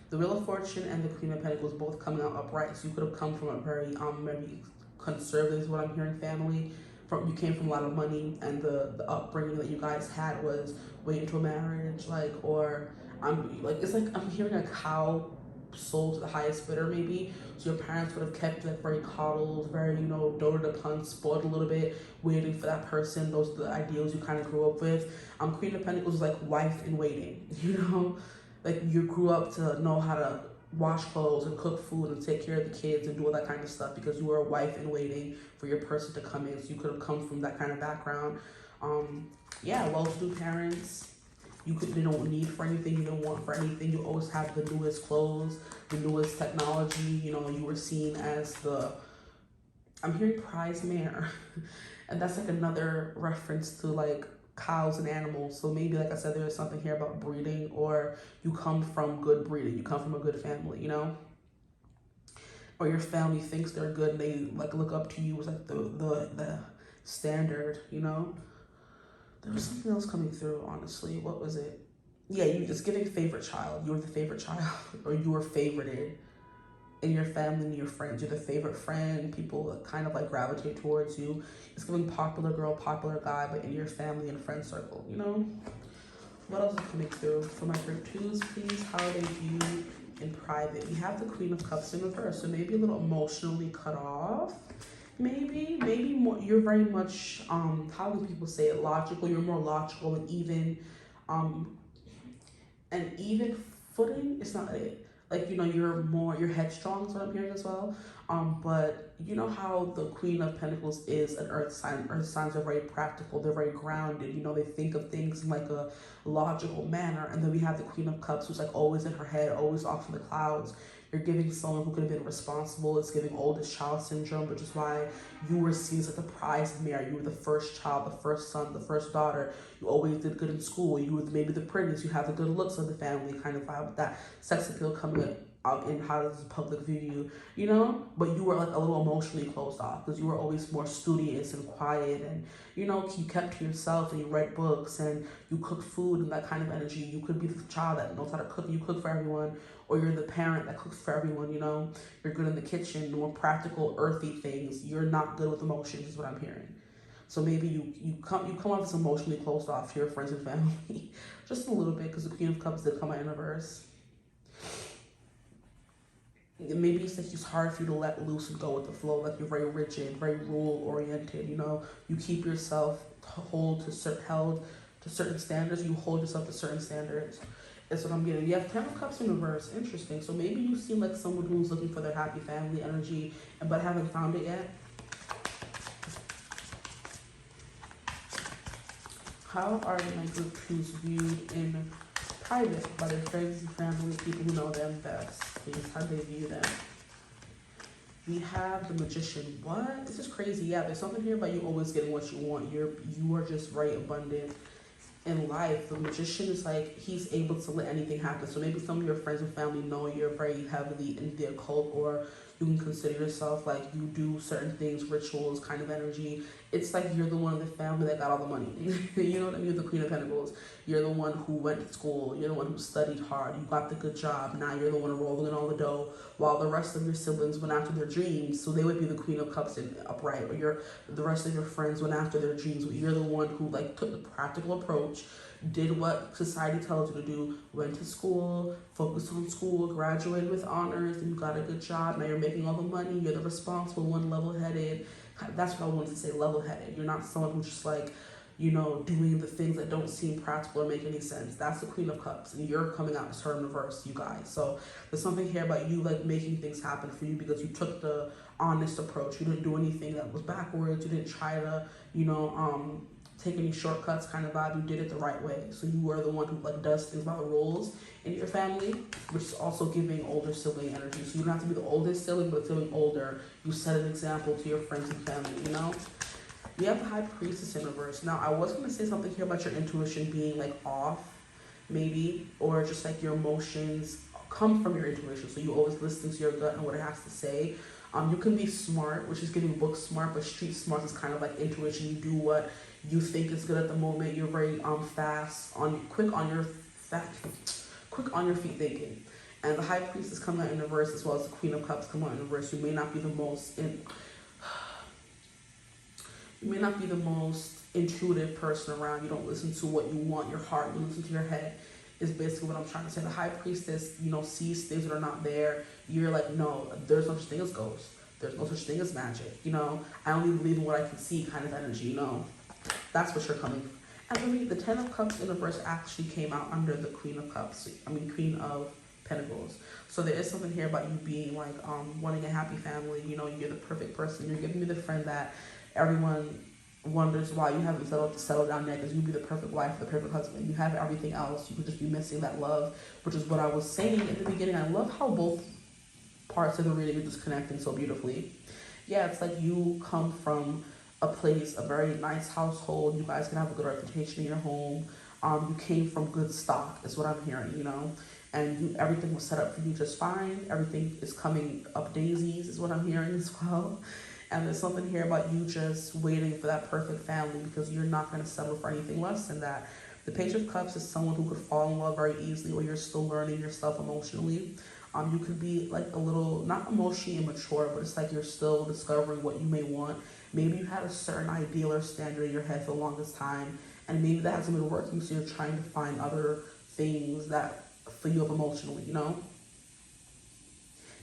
Speaker 1: The Wheel of Fortune and the Queen of Pentacles both coming out upright. So you could have come from a very, maybe conservative is what I'm hearing, family. You came from a lot of money, and the upbringing that you guys had was waiting to a marriage, like, or it's like I'm hearing a cow sold to the highest bidder, maybe. So your parents would have kept you like very coddled, very, you know, doted upon, spoiled a little bit, waiting for that person. Those are the ideals you kind of grew up with. Queen of Pentacles is like wife in waiting, you know, like you grew up to know how to wash clothes and cook food and take care of the kids and do all that kind of stuff because you were a wife in waiting for your person to come in. So you could have come from that kind of background. Yeah, well-to-do parents. They don't need for anything, you don't want for anything. You always have the newest clothes, the newest technology. You know, you were seen as I'm hearing prize mare. And that's like another reference to like cows and animals. So maybe, like I said, there's something here about breeding, or you come from good breeding. You come from a good family, you know? Or your family thinks they're good and they like look up to you as like the standard, you know? There was something else coming through, honestly. What was it? Yeah, you just giving favorite child. You were the favorite child, or you were favorited in your family and your friends. You're the favorite friend. People kind of like gravitate towards you. It's giving popular girl, popular guy, but in your family and friend circle, you know? What else is coming through? For my group twos, please. How are they viewed in private? We have the Queen of Cups in reverse, so maybe a little emotionally cut off. Maybe more, you're very much, how do people say it, logical. You're more logical and even footing. It's not it. Like, you know, you're headstrong is what I'm hearing as well. But you know how the Queen of Pentacles is an earth sign. Earth signs are very practical. They're very grounded. You know, they think of things in like a logical manner. And then we have the Queen of Cups, who's like always in her head, always off in the clouds. You're giving someone who could have been responsible. It's giving oldest child syndrome, which is why you were seen as like the prize mare. You were the first child, the first son, the first daughter. You always did good in school. You were maybe the prettiest. You have the good looks of the family, kind of vibe with that sex appeal coming out in how does the public view you, you know? But you were like a little emotionally closed off because you were always more studious and quiet, and, you know, you kept to yourself and you read books and you cooked food and that kind of energy. You could be the child that knows how to cook. You cook for everyone. Or you're the parent that cooks for everyone, you know? You're good in the kitchen, more practical, earthy things. You're not good with emotions is what I'm hearing. So maybe you come off as emotionally closed off to your friends and family, just a little bit, because the Queen of Cups did come out in reverse. Maybe it's like it's hard for you to let loose and go with the flow. Like you're very rigid, very rule oriented. You know, you keep yourself held to certain standards. You hold yourself to certain standards. That's what I'm getting. You have 10 of Cups in reverse. Interesting. So maybe you seem like someone who's looking for their happy family energy, but haven't found it yet. How are my group twos viewed in private by their friends and family, people who know them best? Please, how they view them. We have the Magician. What? This is crazy. Yeah, there's something here about you always getting what you want. You are just very abundant in life. The Magician is like, he's able to let anything happen. So maybe some of your friends and family know you're very heavily in the occult, or you can consider yourself like you do certain things, rituals kind of energy. It's like you're the one in the family that got all the money. You know what I mean? You're the Queen of Pentacles. You're the one who went to school. You're the one who studied hard. You got the good job. Now you're the one rolling in all the dough, while the rest of your siblings went after their dreams. So they would be the Queen of Cups in upright, or the rest of your friends went after their dreams. But you're the one who like took the practical approach, did what society tells you to do, went to school, focused on school, graduated with honors, and you got a good job. Now you're making all the money. You're the responsible one, level-headed. That's what I wanted to say, level-headed. You're not someone who's just like, you know, doing the things that don't seem practical or make any sense. That's the Queen of Cups, and you're coming out as her in reverse, you guys. So there's something here about you like making things happen for you because you took the honest approach. You didn't do anything that was backwards. You didn't try to, you know, take any shortcuts kind of vibe. You did it the right way. So you were the one who like does things by the rules in your family, which is also giving older sibling energy. So you don't have to be the oldest sibling, but feeling older, you set an example to your friends and family, you know? You have the High Priestess in reverse. Now, I was going to say something here about your intuition being like off, maybe, or just like your emotions come from your intuition. So you always listen to your gut and what it has to say. You can be smart, which is giving book smart, but street smart is kind of like intuition. You do what you think is good at the moment. You're very quick on your feet thinking. And the High Priestess come out in reverse, as well as the Queen of Cups come out in reverse. You may not be the most intuitive person around. You don't listen to what you want, your heart. You listen to your head. Is basically what I'm trying to say. The High Priestess, you know, sees things that are not there. You're like, no, there's no such thing as ghosts. There's no such thing as magic. You know, I only believe in what I can see kind of energy, you know. That's what you're coming from. And for me, the 10 of Cups in reverse actually came out under the Queen of Cups. Queen of Pentacles. So there is something here about you being like, wanting a happy family. You know, you're the perfect person. You're giving me the friend that everyone wonders why you haven't settled down yet, because you'd be the perfect wife, the perfect husband. You have everything else. You could just be missing that love, which is what I was saying in the beginning. I love how both parts of the reading are just connecting so beautifully. Yeah, it's like you come from a place, a very nice household. You guys can have a good reputation in your home. You came from good stock is what I'm hearing, you know, and everything was set up for you just fine. Everything is coming up daisies is what I'm hearing as well. And there's something here about you just waiting for that perfect family, because you're not going to settle for anything less than that. The Page of Cups is someone who could fall in love very easily, or you're still learning yourself emotionally. You could be like a little, not emotionally immature, but it's like you're still discovering what you may want. Maybe you had a certain ideal or standard in your head for the longest time, and maybe that hasn't been working, so you're trying to find other things that fill you up emotionally, you know?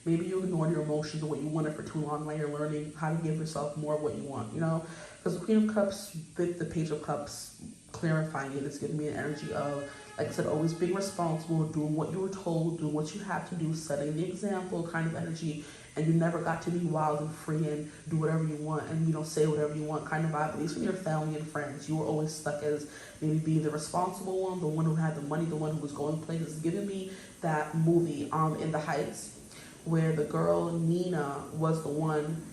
Speaker 1: Maybe you ignored your emotions or what you wanted for too long. Now you're learning how to give yourself more of what you want, you know? Because the Queen of Cups with the Page of Cups clarifying it, it's giving me an energy of, like I said, always being responsible, doing what you were told, doing what you have to do, setting the example kind of energy. And you never got to be wild and free and do whatever you want and, you know, say whatever you want kind of vibe. At least from your family and friends, you were always stuck as maybe being the responsible one, the one who had the money, the one who was going places. It's giving me that movie In the Heights, where the girl Nina was the one.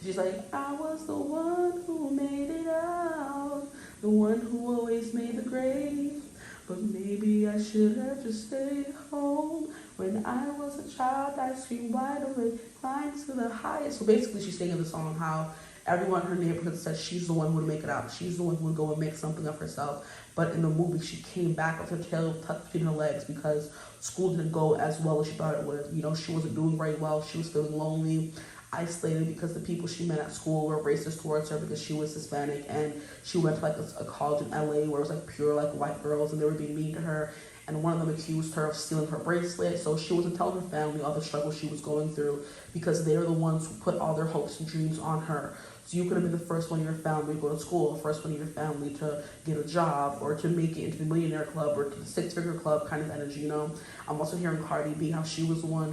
Speaker 1: She's like, I was the one who made it out, the one who always made the grade, but maybe I should have just stayed home. When I was a child, I screamed wide awake, climbed to the highest. So basically she's singing the song how everyone in her neighborhood says she's the one who would make it out. She's the one who would go and make something of herself. But in the movie, she came back with her tail tucked between her legs because school didn't go as well as she thought it would. You know, she wasn't doing very well. She was feeling lonely. isolated because the people she met at school were racist towards her because she was Hispanic, and she went to like a college in LA where it was like pure like white girls, and they were being mean to her. And one of them accused her of stealing her bracelet. So she wasn't telling her family all the struggle she was going through because they were the ones who put all their hopes and dreams on her. So you could have been the first one in your family to go to school, the first one in your family to get a job, or to make it into the millionaire club or to the six-figure club kind of energy, you know. I'm also hearing Cardi B, how she was the one,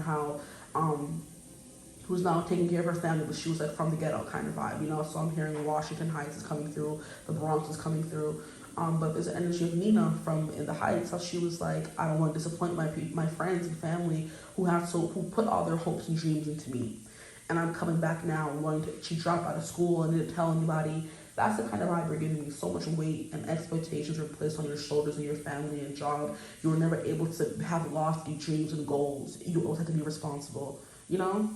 Speaker 1: who's now taking care of her family, but she was like from the ghetto kind of vibe, you know. So I'm hearing Washington Heights is coming through, the Bronx is coming through. But there's an energy of Nina from In the Heights, how she was like, I don't want to disappoint my friends and family who put all their hopes and dreams into me. And I'm coming back now and wanting to, she dropped out of school and didn't tell anybody. That's the kind of vibe you're giving me. So much weight and expectations were placed on your shoulders and your family and job. You were never able to have lofty dreams and goals. You always had to be responsible, you know?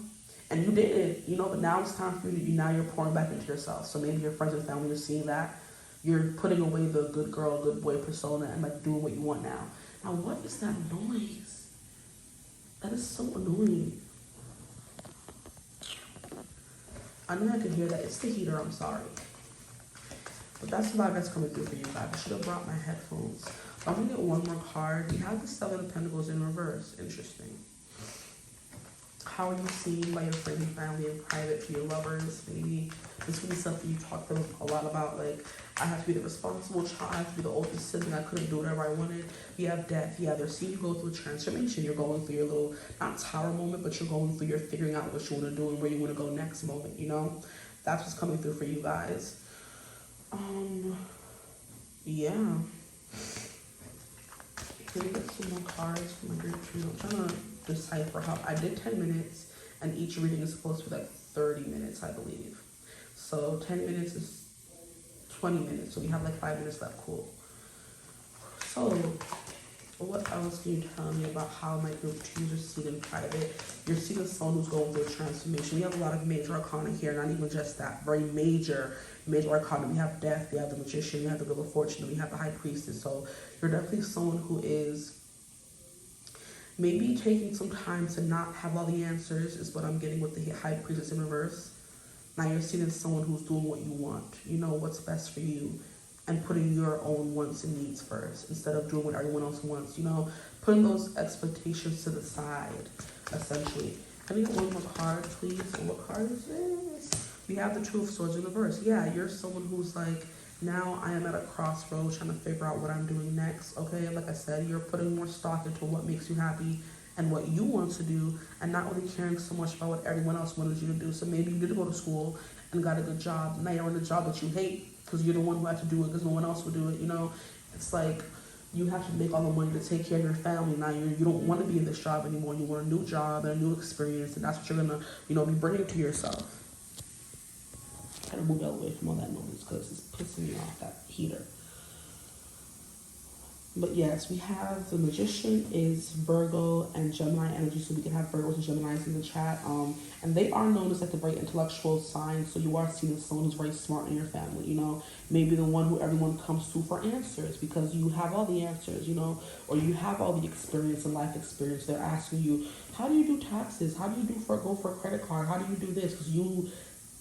Speaker 1: And you did it, you know, but now it's time for you to, now you're pouring back into yourself. So maybe your friends and family are seeing that. You're putting away the good girl, good boy persona and like doing what you want now. Now, what is that noise? That is so annoying. I know I can hear that. It's the heater, I'm sorry. But that's the vibe that's coming through for you guys. I should have brought my headphones. I'm gonna get one more card. We have the Seven of Pentacles in reverse. Interesting. How are you seen by your friends and family in private, to your lovers? Maybe this could be something you talked a lot about, like, I have to be the responsible child, I have to be the oldest sibling, I couldn't do whatever I wanted. We have death. Yeah, they're seeing you go through a transformation. You're going through your little, not tower moment, but you're going through, you're figuring out what you want to do and where you want to go next moment, you know? That's what's coming through for you guys. Yeah. Can we get some more cards from my group? I'm trying to decipher how, I did 10 minutes, and each reading is supposed to be like 30 minutes, I believe. So 10 minutes is 20 minutes, so we have like 5 minutes left. Cool. So what else can you tell me about how my group 2s are seen in private? You're seeing someone who's going through a transformation. We have a lot of major arcana here, not even just that, very major arcana. We have death, we have the magician, we have the wheel of fortune, we have the high priestess. So you're definitely someone who is maybe taking some time to not have all the answers, is what I'm getting with the high priestess in reverse. Now you're seen as someone who's doing what you want, you know what's best for you, and putting your own wants and needs first instead of doing what everyone else wants, you know, putting those expectations to the side, essentially. Can I get one more card, please? And what card is this? We have the Two of Swords in reverse. Yeah, you're someone who's like, now I am at a crossroads trying to figure out what I'm doing next, okay? Like I said, you're putting more stock into what makes you happy and what you want to do, and not really caring so much about what everyone else wanted you to do. So maybe you did go to school and got a good job. Now you're in a job that you hate because you're the one who had to do it because no one else would do it, you know? It's like you have to make all the money to take care of your family. Now you don't want to be in this job anymore. You want a new job and a new experience, and that's what you're gonna, you know, be bringing to yourself. I gotta move away from all that noise because it's pissing me off, that heater. But yes, we have the magician is Virgo and Gemini energy, so we can have Virgos and Geminis in the chat. And they are known as like the very intellectual sign, so you are seen as someone who's very smart in your family, you know, maybe the one who everyone comes to for answers because you have all the answers, you know, or you have all the experience and life experience. They're asking you, how do you do taxes? How do you go for a credit card? How do you do this? Because you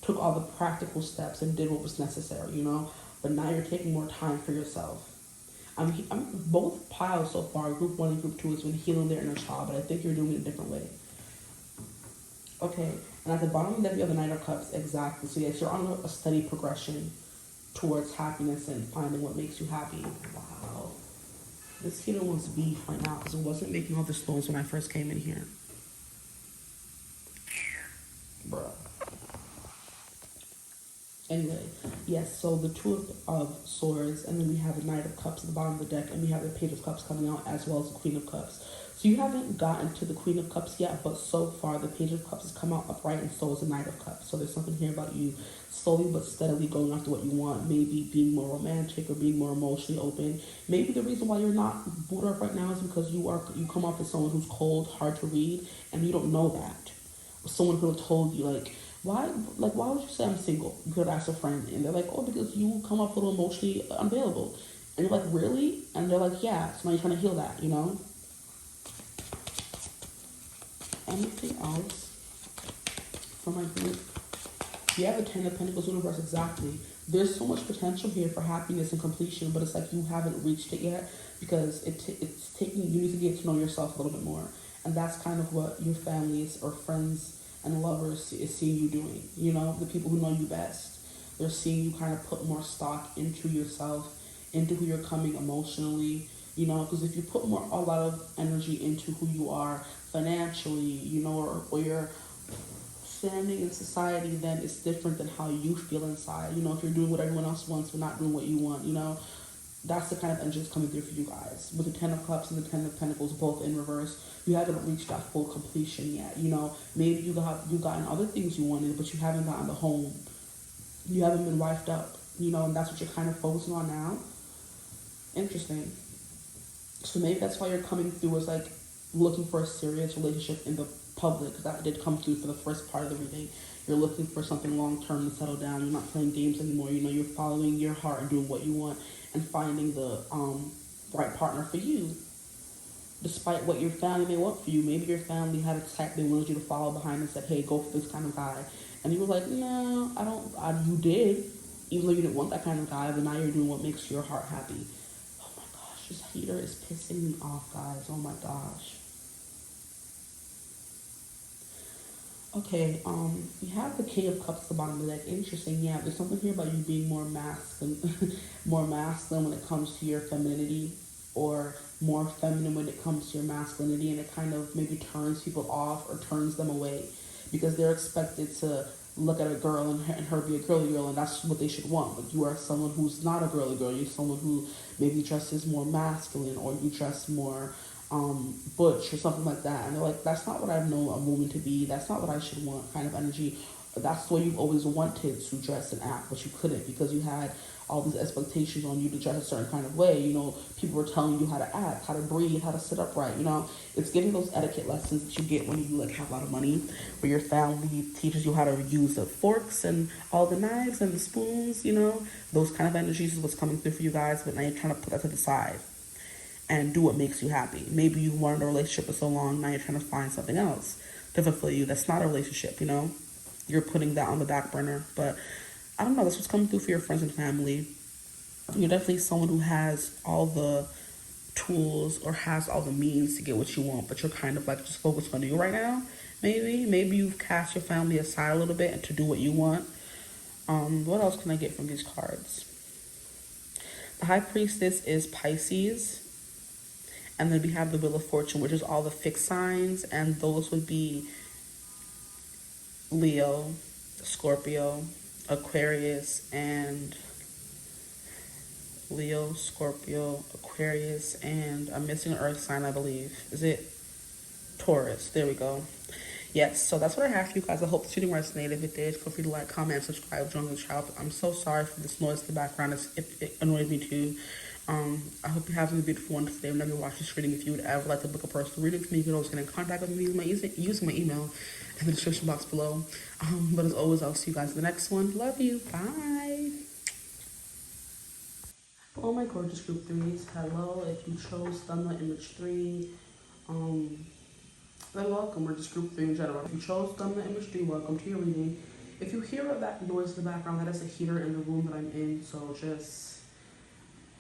Speaker 1: took all the practical steps and did what was necessary, you know, but now you're taking more time for yourself. I'm both piles so far, group 1 and group 2 has been healing their inner child, but I think you're doing it a different way. Okay, and at the bottom of that we have the Knight of Cups, exactly. So yes, you're on a steady progression towards happiness and finding what makes you happy. Wow. This healer wants beef right now because it wasn't making all the stones when I first came in here. Bruh. Anyway, yes, so the Two of Swords, and then we have the Knight of Cups at the bottom of the deck, and we have the Page of Cups coming out, as well as the Queen of Cups. So you haven't gotten to the Queen of Cups yet, but so far the Page of Cups has come out upright, and so is the Knight of Cups. So there's something here about you slowly but steadily going after what you want, maybe being more romantic or being more emotionally open. Maybe the reason why you're not booed up right now is because you come off as someone who's cold, hard to read, and you don't know that. Someone who told you, like, why would you say I'm single? You could ask a friend, and they're like, oh, because you come off a little emotionally unavailable. And you're like, really? And they're like, yeah. So now you're trying to heal that, you know? Anything else for my group. You have the Ten of Pentacles universe, exactly. There's so much potential here for happiness and completion, but it's like you haven't reached it yet because it's taking, you need to get to know yourself a little bit more. And that's kind of what your families or friends and lovers is seeing you doing. You know, the people who know you best. They're seeing you kind of put more stock into yourself, into who you're coming emotionally, you know, because if you put a lot of energy into who you are financially, you know, or you're standing in society, then it's different than how you feel inside. You know, if you're doing what everyone else wants but not doing what you want, you know, that's the kind of energy that's coming through for you guys. With the Ten of Cups and the Ten of Pentacles both in reverse, you haven't reached that full completion yet. You know, maybe you gotten other things you wanted, but you haven't gotten the home. You haven't been wifed up, you know, and that's what you're kind of focusing on now. Interesting. So maybe that's why you're coming through as like looking for a serious relationship in the public. That did come through for the first part of the reading. You're looking for something long-term to settle down. You're not playing games anymore. You know, you're following your heart and doing what you want and finding the right partner for you. Despite what your family may want for you. Maybe your family had a type they wanted you to follow behind and said, hey, go for this kind of guy. And you were like, no, I don't. You did. Even though you didn't want that kind of guy, but now you're doing what makes your heart happy. Oh my gosh, this heater is pissing me off, guys. Oh my gosh. Okay, we have the King of Cups at the bottom of the deck. Interesting, yeah. There's something here about you being more masculine, more masculine when it comes to your femininity, or more feminine when it comes to your masculinity, and it kind of maybe turns people off or turns them away because they're expected to look at a girl and her be a girly girl, and that's what they should want. But you are someone who's not a girly girl. You're someone who maybe dresses more masculine, or you dress more butch or something like that, and they're like, that's not what I know a woman to be, that's not what I should want kind of energy. That's the way you've always wanted to dress and act, but you couldn't because you had all these expectations on you to dress a certain kind of way. You know, people were telling you how to act, how to breathe, how to sit upright. You know, it's getting those etiquette lessons that you get when you like have a lot of money, where your family teaches you how to use the forks and all the knives and the spoons. You know, those kind of energies is what's coming through for you guys, but now you're trying to put that to the side and do what makes you happy. Maybe you wanted a relationship for so long, now you're trying to find something else to fulfill you. That's not a relationship, you know? You're putting that on the back burner. But I don't know, that's what's coming through for your friends and family. You're definitely someone who has all the tools or has all the means to get what you want, but you're kind of like just focused on you right now. Maybe you've cast your family aside a little bit and to do what you want. What else can I get from these cards? The High Priestess is Pisces. And then we have the Wheel of Fortune, which is all the fixed signs. And those would be Leo, Scorpio, Aquarius, and Leo, Scorpio, Aquarius, and I'm missing an earth sign, I believe. Is it Taurus? There we go. Yes, so that's what I have for you guys. I hope this video resonated. If it did, feel free to like, comment, subscribe, join the channel. I'm so sorry for this noise in the background. It annoys me too. I hope you're having a beautiful one today. Whenever you watch this reading, if you would ever like to book a personal reading for me, you can always get in contact with me using my email in the description box below. But as always, I'll see you guys in the next one. Love you. Bye. Oh my gorgeous group threes. Hello. If you chose Thumbnail Image 3, then welcome. We're just group 3 in general. If you chose Thumbnail Image 3, welcome to your reading. If you hear that noise in the background, that is a heater in the room that I'm in, so just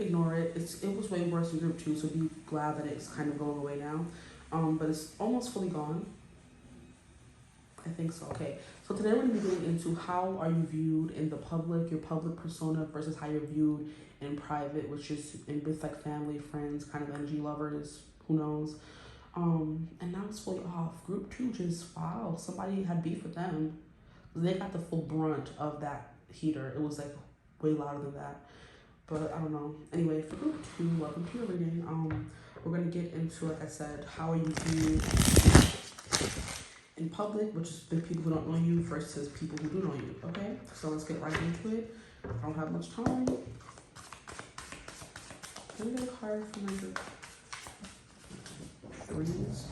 Speaker 1: ignore it. It was way worse in group 2, so be glad that it's kind of going away now. But it's almost fully gone. I think so. Okay, so today we're going to be getting into how are you viewed in the public, your public persona versus how you're viewed in private, which is with like family, friends, kind of energy, lovers, who knows. And now it's fully off. Group 2 just, wow, somebody had beef with them. They got the full brunt of that heater. It was like way louder than that. But I don't know. Anyway, for group 2, welcome to your reading. We're going to get into, like I said, how are you viewed in public, which is the people who don't know you versus people who do know you, okay? So let's get right into it. I don't have much time. Let me get a card for my group 3s.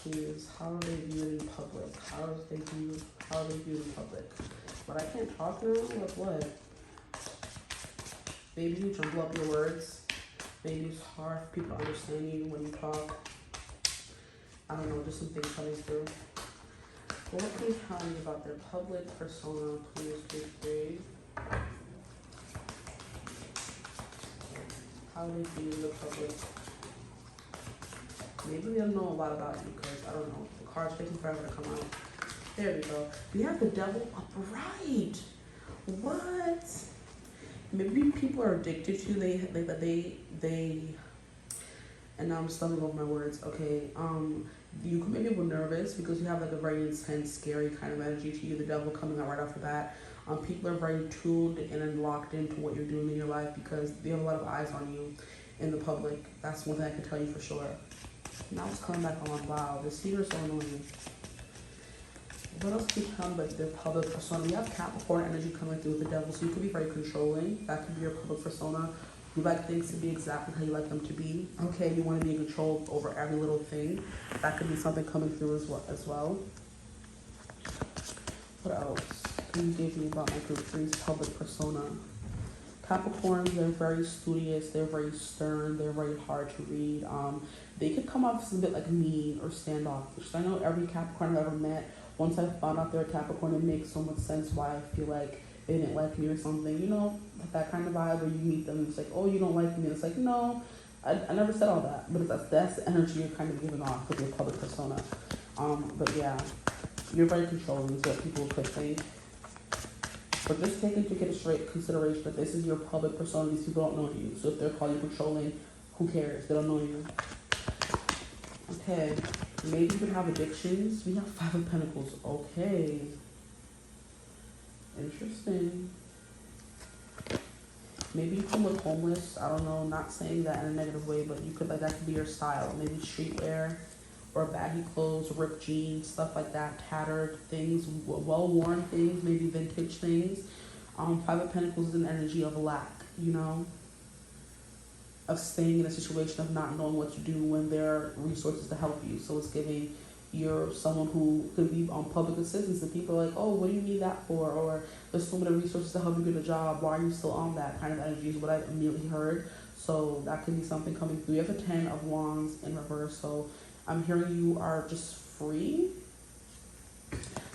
Speaker 1: Please, how are they viewed in public? How are they viewed in public? But I can't talk now? Like what? Baby, you jumble up your words. Maybe it's hard for people to understand you when you talk. I don't know, just some things coming through. What can you tell me about their public persona, please, please? How do they view the public? Maybe they don't know a lot about you because, I don't know, the card's taking forever to come out. There we go. We have the devil upright. What? Maybe people are addicted to, they and now I'm stumbling over my words. Okay, you could make people nervous because you have like a very intense, scary kind of energy to you. The devil coming out right off the bat. People are very tuned in and locked into what you're doing in your life because they have a lot of eyes on you in the public. That's one thing I can tell you for sure. Now it's coming back on. Wow, the cedar is so annoying. What else can you tell me about their public persona? We have Capricorn energy coming through with the devil, so you could be very controlling. That could be your public persona. You like things to be exactly how you like them to be. Okay, you want to be in control over every little thing. That could be something coming through as well. What else can you give me about my group 3's public persona? Capricorns, they're very studious, they're very stern, they're very hard to read. They could come off as a bit like mean or standoffish. I know every Capricorn I've ever met, once I found out they're a Capricorn, it makes so much sense why I feel like they didn't like me or something. You know, that kind of vibe where you meet them and it's like, oh, you don't like me. And it's like, no, I never said all that. But that's the energy you're kind of giving off with your public persona. But yeah, you're very controlling is what people could think. But just take into consideration that this is your public persona. These people don't know you. So if they're calling you controlling, who cares? They don't know you. Okay, maybe you could have addictions. We have 5 of Pentacles. Okay. Interesting. Maybe you can look homeless. I don't know, not saying that in a negative way, but you could, like, that could be your style. Maybe streetwear or baggy clothes, ripped jeans, stuff like that, tattered things, well-worn things, maybe vintage things. 5 of Pentacles is an energy of lack, you know, of staying in a situation of not knowing what to do when there are resources to help you. So it's giving you're someone who could be on public assistance and people are like, oh, what do you need that for? Or there's so many resources to help you get a job. Why are you still on that kind of energy is what I immediately heard. So that could be something coming through. You have the 10 of Wands in reverse. So I'm hearing you are just free.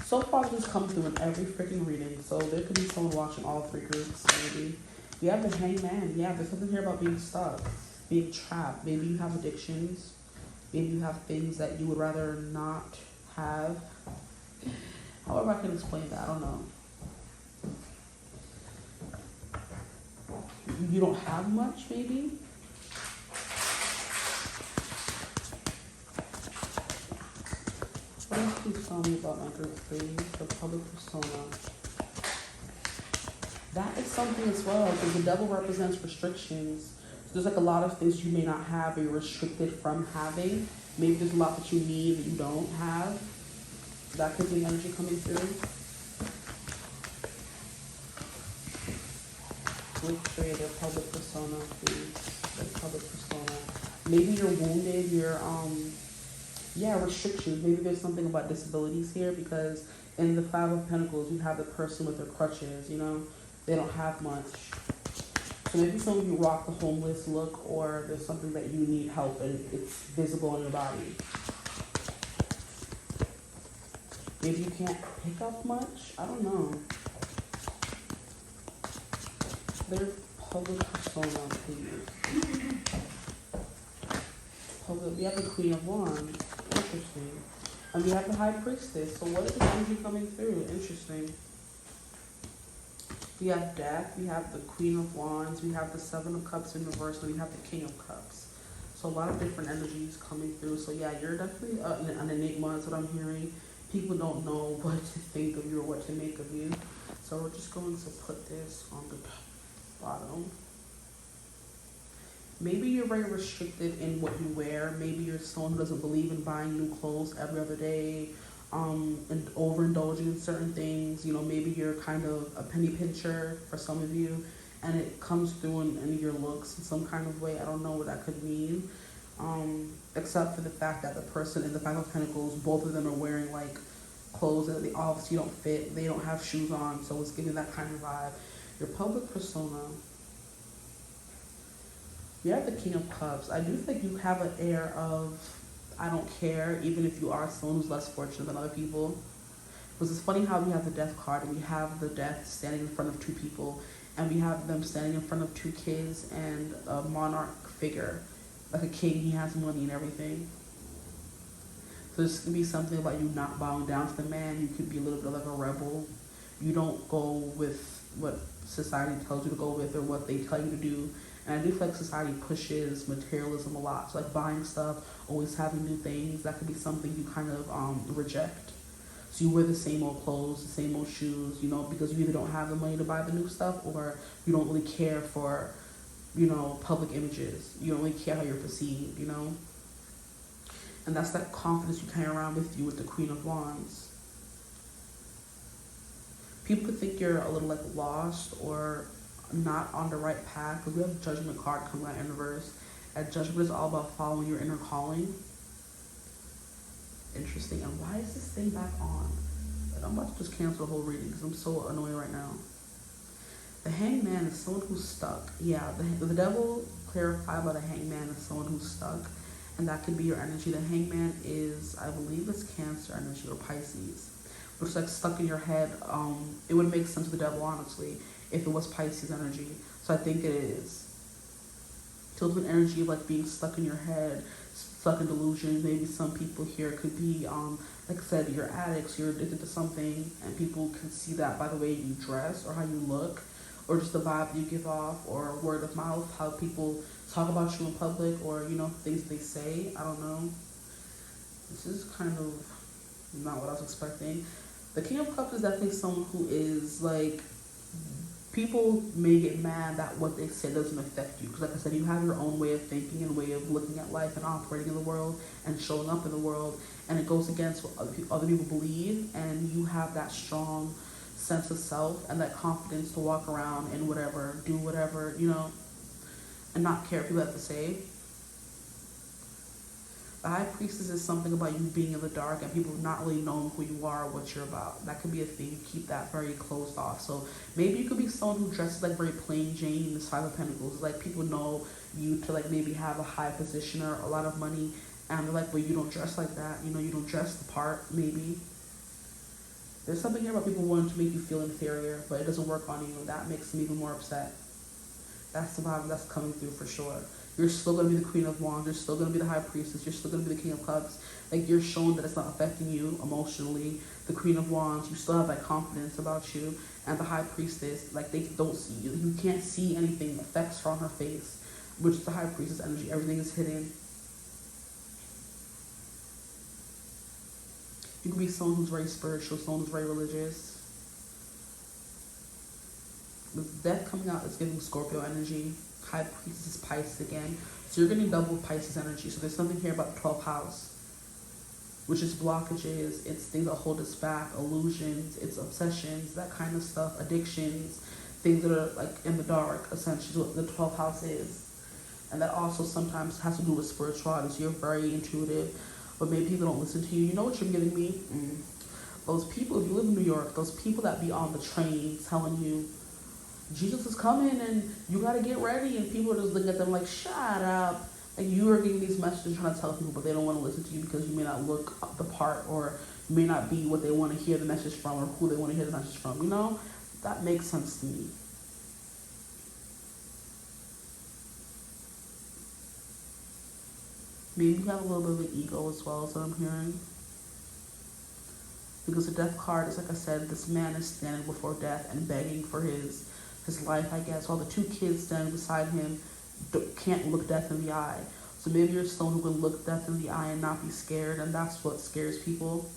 Speaker 1: So far this comes through in every freaking reading. So there could be someone watching all 3 groups maybe. You have the Hangman. Yeah, there's something here about being stuck, being trapped. Maybe you have addictions. Maybe you have things that you would rather not have. However I can explain that, I don't know. You don't have much, maybe? What else can you tell me about my group 3, the public persona? That is something as well, because the devil represents restrictions. There's like a lot of things you may not have or you're restricted from having. Maybe there's a lot that you need that you don't have. That could be energy coming through. Let's create a public persona, please. A public persona. Maybe you're wounded, you're restrictions. Maybe there's something about disabilities here because in the 5 of Pentacles you have the person with their crutches, you know, they don't have much. So maybe some of you rock the homeless look or there's something that you need help and it's visible on your body. Maybe you can't pick up much. I don't know. Their public persona, please. We have the Queen of Wands. Interesting. And we have the High Priestess. So what is the energy coming through? Interesting. We have Death, we have the Queen of Wands, we have the 7 of Cups in reverse, and we have the King of Cups. So a lot of different energies coming through. So yeah, you're definitely an enigma, that's what I'm hearing. People don't know what to think of you or what to make of you. So we're just going to put this on the bottom. Maybe you're very restricted in what you wear. Maybe you're someone who doesn't believe in buying new clothes every other day. And overindulging in certain things. You know, maybe you're kind of a penny pincher for some of you and it comes through in your looks in some kind of way. I don't know what that could mean, except for the fact that the person in the 5 of Pentacles, both of them are wearing like clothes that they obviously don't fit. They don't have shoes on, so it's giving that kind of vibe. Your public persona. We have the King of Cups. I do think you have an air of, I don't care, even if you are someone who's less fortunate than other people. Because it's funny how we have the Death card and we have the Death standing in front of two people, and we have them standing in front of two kids and a monarch figure, like a king. He has money and everything. So this could be something about you not bowing down to the man. You could be a little bit like a rebel. You don't go with what society tells you to go with or what they tell you to do. And I do feel like society pushes materialism a lot. So like buying stuff, always having new things, that could be something you kind of reject. So you wear the same old clothes, the same old shoes, you know, because you either don't have the money to buy the new stuff, or you don't really care for, you know, public images. You don't really care how you're perceived, you know. And that's that confidence you carry around with you with the Queen of Wands. People could think you're a little like lost or not on the right path, because we have the Judgment card coming out in reverse. And Judgment is all about following your inner calling. Interesting. And why is this thing back on? Like, I'm about to just cancel the whole reading because I'm so annoyed right now. The Hangman is someone who's stuck. Yeah, the devil clarified by the Hangman is someone who's stuck, and that could be your energy. The Hangman is, I believe it's Cancer energy or Pisces, which is like stuck in your head. It would make sense to the devil, honestly, if it was Pisces energy. So I think it is. Tilted energy of like being stuck in your head, stuck in delusions. Maybe some people here could be, like I said, you're addicts, you're addicted to something, and people can see that by the way you dress or how you look, or just the vibe you give off, or word of mouth, how people talk about you in public, or, you know, things they say. I don't know. This is kind of not what I was expecting. The King of Cups is definitely someone who is like, people may get mad that what they say doesn't affect you. Because like I said, you have your own way of thinking and way of looking at life and operating in the world and showing up in the world. And it goes against what other people believe. And you have that strong sense of self and that confidence to walk around and whatever, do whatever, you know, and not care what people have to say. The High Priestess is something about you being in the dark and people not really knowing who you are or what you're about. That could be a thing. Keep that very closed off. So maybe you could be someone who dresses like very plain Jane in this Five of Pentacles. Like people know you to like maybe have a high position or a lot of money, and they're like, well, you don't dress like that. You know, you don't dress the part, maybe. There's something here about people wanting to make you feel inferior, but it doesn't work on you. That makes me even more upset. That's the vibe that's coming through for sure. You're still going to be the Queen of Wands. You're still going to be the High Priestess. You're still going to be the King of Cups. Like, you're showing that it's not affecting you emotionally. The Queen of Wands, you still have that confidence about you. And the High Priestess, like, they don't see you. You can't see anything. Effects are on her face, which is the High Priestess energy. Everything is hidden. You can be someone who's very spiritual, someone who's very religious. With Death coming out, it's giving Scorpio energy. High Priestess is Pisces again. So you're getting double Pisces energy. So there's something here about the 12th house, which is blockages. It's things that hold us back, illusions, it's obsessions, that kind of stuff, addictions, things that are like in the dark, essentially what the 12th house is. And that also sometimes has to do with spirituality. So you're very intuitive, but maybe people don't listen to you. You know what you're giving me? Those people, if you live in New York, those people that be on the train telling you, Jesus is coming and you got to get ready, and people are just looking at them like, shut up. Like, you are giving these messages trying to tell people, but they don't want to listen to you because you may not look the part, or you may not be what they want to hear the message from, or who they want to hear the message from. You know, that makes sense to me. Maybe you have a little bit of an ego as well, is what I'm hearing. Because the Death card is, like I said, this man is standing before death and begging for his life, I guess, while the two kids standing beside him can't look death in the eye. So maybe you're someone who can look death in the eye and not be scared, and that's what scares people.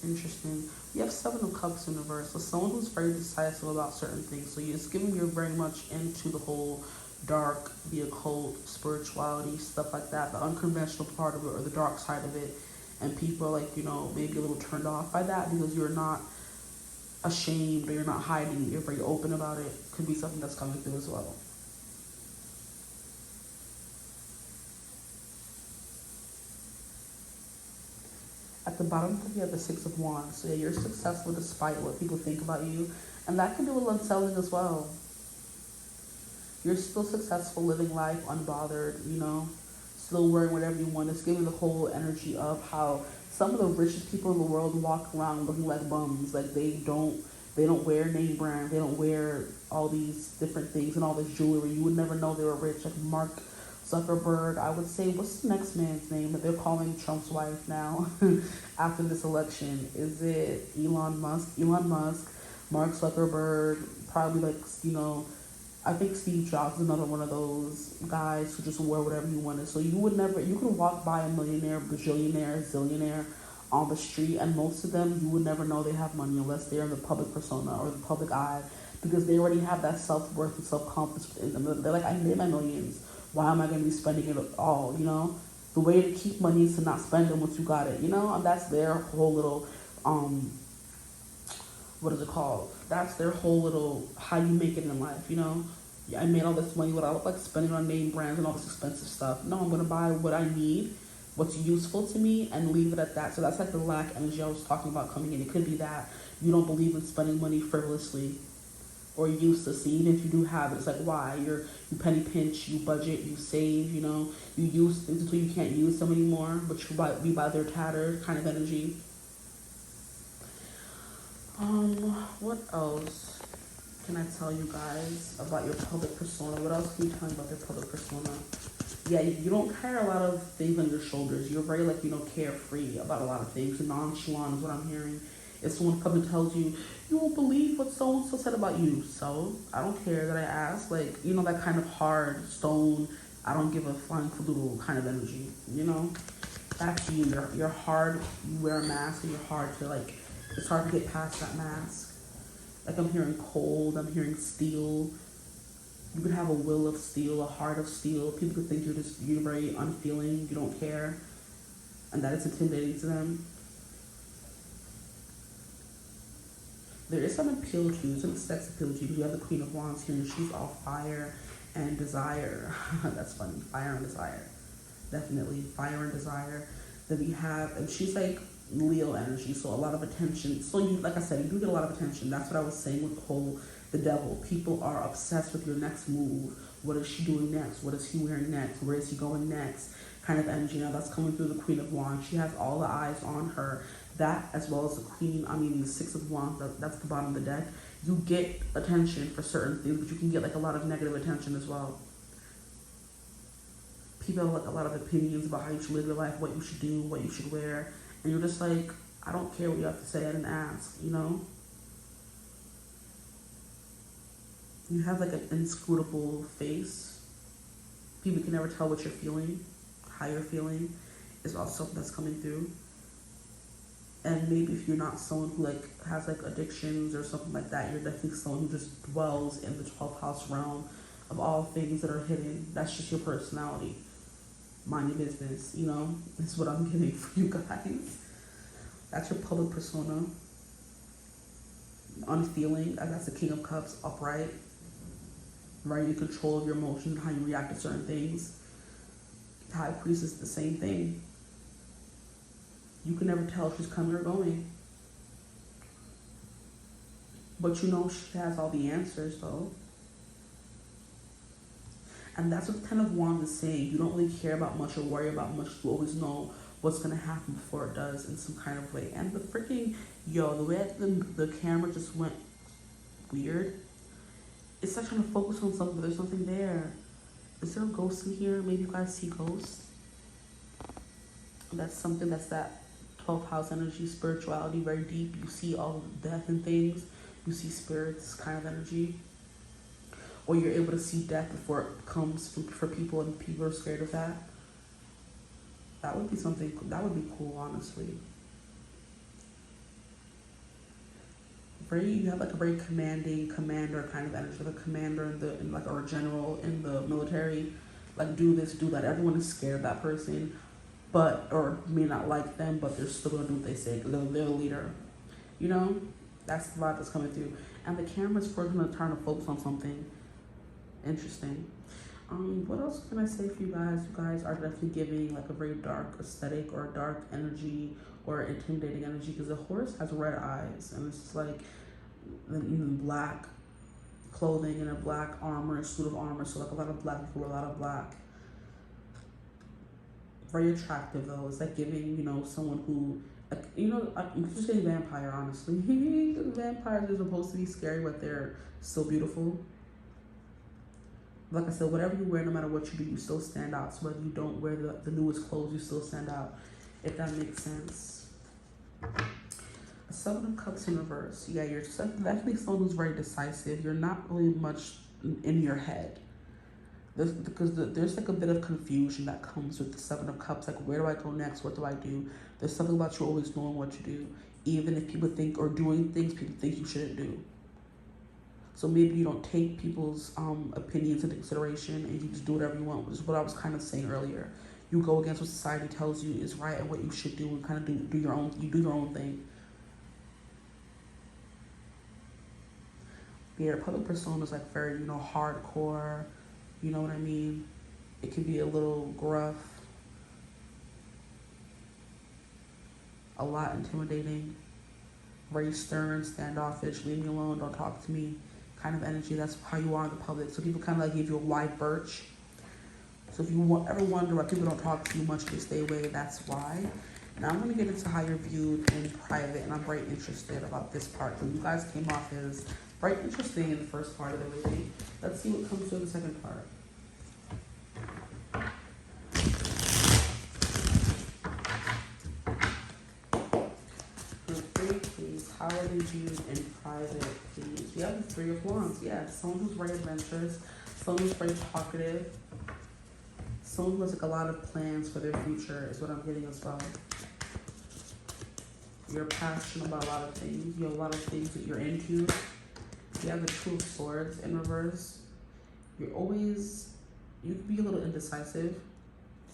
Speaker 1: Interesting. We have Seven of Cups in reverse. So someone who's very decisive about certain things. So it's giving you're very much into the whole dark, the occult, spirituality, stuff like that, the unconventional part of it or the dark side of it. And people are like, you know, maybe a little turned off by that because you're not ashamed or you're not hiding. You're very open about it. Could be something that's coming through as well. At the bottom, you have the Six of Wands. So yeah, you're successful despite what people think about you. And that can do with unsettling as well. You're still successful, living life unbothered, you know, still wearing whatever you want. It's giving the whole energy of how some of the richest people in the world walk around looking like bums. Like they don't wear name brand, they don't wear all these different things and all this jewelry. You would never know they were rich. Like Mark Zuckerberg, I would say, what's the next man's name that they're calling Trump's wife now after this election? Is it Elon Musk? Elon Musk, Mark Zuckerberg, probably like, you know, I think Steve Jobs is another one of those guys who just wear whatever you wanted. So you could walk by a millionaire, bajillionaire, zillionaire on the street, and most of them, you would never know they have money unless they're in the public persona or the public eye, because they already have that self-worth and self-confidence within them. They're like, I made my millions. Why am I going to be spending it all, you know? The way to keep money is to not spend it once you got it, you know? And that's their whole little, what is it called? That's their whole little, how you make it in life, you know? Yeah, I made all this money without like spending on name brands and all this expensive stuff. No, I'm going to buy what I need, what's useful to me, and leave it at that. So that's like the lack energy I was talking about coming in. It could be that you don't believe in spending money frivolously or uselessly. Even if you do have it, it's like, why? You penny pinch, you budget, you save, you know, you use things until you can't use them anymore, but you buy their tatter kind of energy. What else can I tell you guys about your public persona? What else can you tell me about their public persona? Yeah, you don't carry a lot of things on your shoulders. You're very, like, you know, carefree about a lot of things. Nonchalant is what I'm hearing. If someone comes and tells you, you won't believe what so-and-so said about you. So, I don't care that I asked. Like, you know, that kind of hard, stone, I don't give a flying fadoodle kind of energy, you know? That's you. You're hard. You wear a mask and you're hard to, like, it's hard to get past that mask. Like, I'm hearing cold. I'm hearing steel. You could have a will of steel, a heart of steel. People could think you're very unfeeling. You don't care. And that is intimidating to them. There is some appeal to you, some sex appeal to you. You have the Queen of Wands here, and she's all fire and desire. That's funny. Fire and desire. Definitely. Fire and desire. Then we have, and she's like Leo energy, so a lot of attention. So you, like I said, you do get a lot of attention. That's what I was saying with the devil. People are obsessed with your next move. What is she doing next? What is he wearing next? Where is he going next? Kind of energy. Now that's coming through the Queen of Wands. She has all the eyes on her. That, as well as the Six of Wands, that's the bottom of the deck. You get attention for certain things, but you can get like a lot of negative attention as well. People have like a lot of opinions about how you should live your life, what you should do, what you should wear. And you're just like, I don't care what you have to say, I didn't ask, you know? You have like an inscrutable face. People can never tell what you're feeling, how you're feeling. Is also something that's coming through. And maybe if you're not someone who like has like addictions or something like that, you're definitely someone who just dwells in the 12th house realm of all things that are hidden. That's just your personality. Mind your business, you know? This is what I'm getting for you guys. That's your public persona. Unfeeling, that's the King of Cups, upright. Right, in control of your emotions, how you react to certain things. The High Priestess is the same thing. You can never tell if she's coming or going. But you know she has all the answers, though. And that's what the Ten of Wands is saying. You don't really care about much or worry about much. You always know what's going to happen before it does in some kind of way. And the freaking, the way the camera just went weird. It's like trying to focus on something, but there's nothing there. Is there a ghost in here? Maybe you guys see ghosts. That's something that's that 12th house energy, spirituality, very deep. You see all death and things. You see spirits kind of energy. Or you're able to see death before it comes for people, and people are scared of that. That would be something, that would be cool, honestly. You have like a very commanding commander kind of energy, like a commander or a general in the military. Like, do this, do that. Everyone is scared of that person, or may not like them, but they're still gonna do what they say. They're the leader, you know. That's the vibe that's coming through. And the camera's first gonna turn to focus on something interesting. What else can I say for you guys? You guys are definitely giving like a very dark aesthetic or dark energy or intimidating energy, because the horse has red eyes, and it's like in black clothing and a black armor, suit of armor. So like a lot of black people, a lot of black. Very attractive though. It's like giving, you know, someone who, you know, I'm just saying vampire, honestly. Vampires are supposed to be scary, but they're still beautiful. Like I said, whatever you wear, no matter what you do, you still stand out. So whether you don't wear the newest clothes, you still stand out, if that makes sense. A Seven of Cups in reverse. Yeah, you're definitely someone who's very decisive. You're not really much in your head. Because there's like a bit of confusion that comes with the Seven of Cups. Like, where do I go next? What do I do? There's something about you always knowing what to do. Even if people think, or doing things people think you shouldn't do. So maybe you don't take people's opinions into consideration and you just do whatever you want, which is what I was kind of saying earlier. You go against what society tells you is right and what you should do, and kind of do your own thing. Your public persona is like very, you know, hardcore, you know what I mean? It can be a little gruff, a lot intimidating, very stern, standoffish, leave me alone, don't talk to me kind of energy. That's how you are in the public. So people kind of like give you a wide berth. So if you ever wonder why people don't talk to you much, they stay away, that's why. Now I'm going to get into how you're viewed in private, and I'm very interested about this part. So you guys came off as very interesting in the first part of the reading. Let's see what comes through the second part. Please, how are they viewed in private, please? We have the Three of Wands. Yeah, someone who's very adventurous, someone who's very talkative, someone who has like a lot of plans for their future is what I'm getting as well. You're passionate about a lot of things. You have a lot of things that you're into. You have the Two of Swords in reverse. You can be a little indecisive,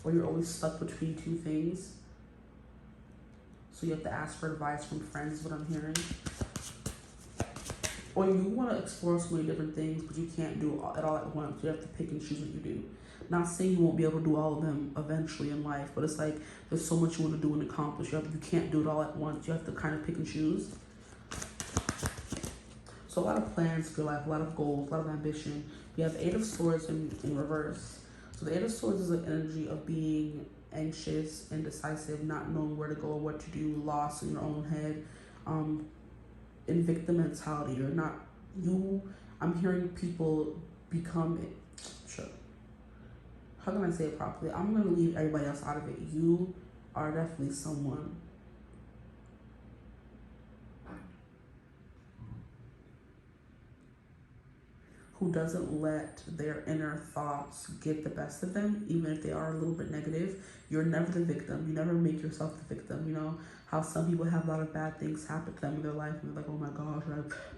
Speaker 1: or you're always stuck between two things. So you have to ask for advice from friends is what I'm hearing. Or you want to explore so many different things, but you can't do it all at once. You have to pick and choose what you do. Not saying you won't be able to do all of them eventually in life, but it's like there's so much you want to do and accomplish. You can't do it all at once. You have to kind of pick and choose. So a lot of plans for your life, a lot of goals, a lot of ambition. We have the Eight of Swords in reverse. So the Eight of Swords is an energy of being anxious, indecisive, not knowing where to go or what to do, lost in your own head, in victim mentality. You're not you. I'm hearing people become it. Sure. How can I say it properly? I'm gonna leave everybody else out of it. You are definitely someone who doesn't let their inner thoughts get the best of them, even if they are a little bit negative. You're never the victim. You never make yourself the victim. You know how some people have a lot of bad things happen to them in their life, and they're like, oh my gosh,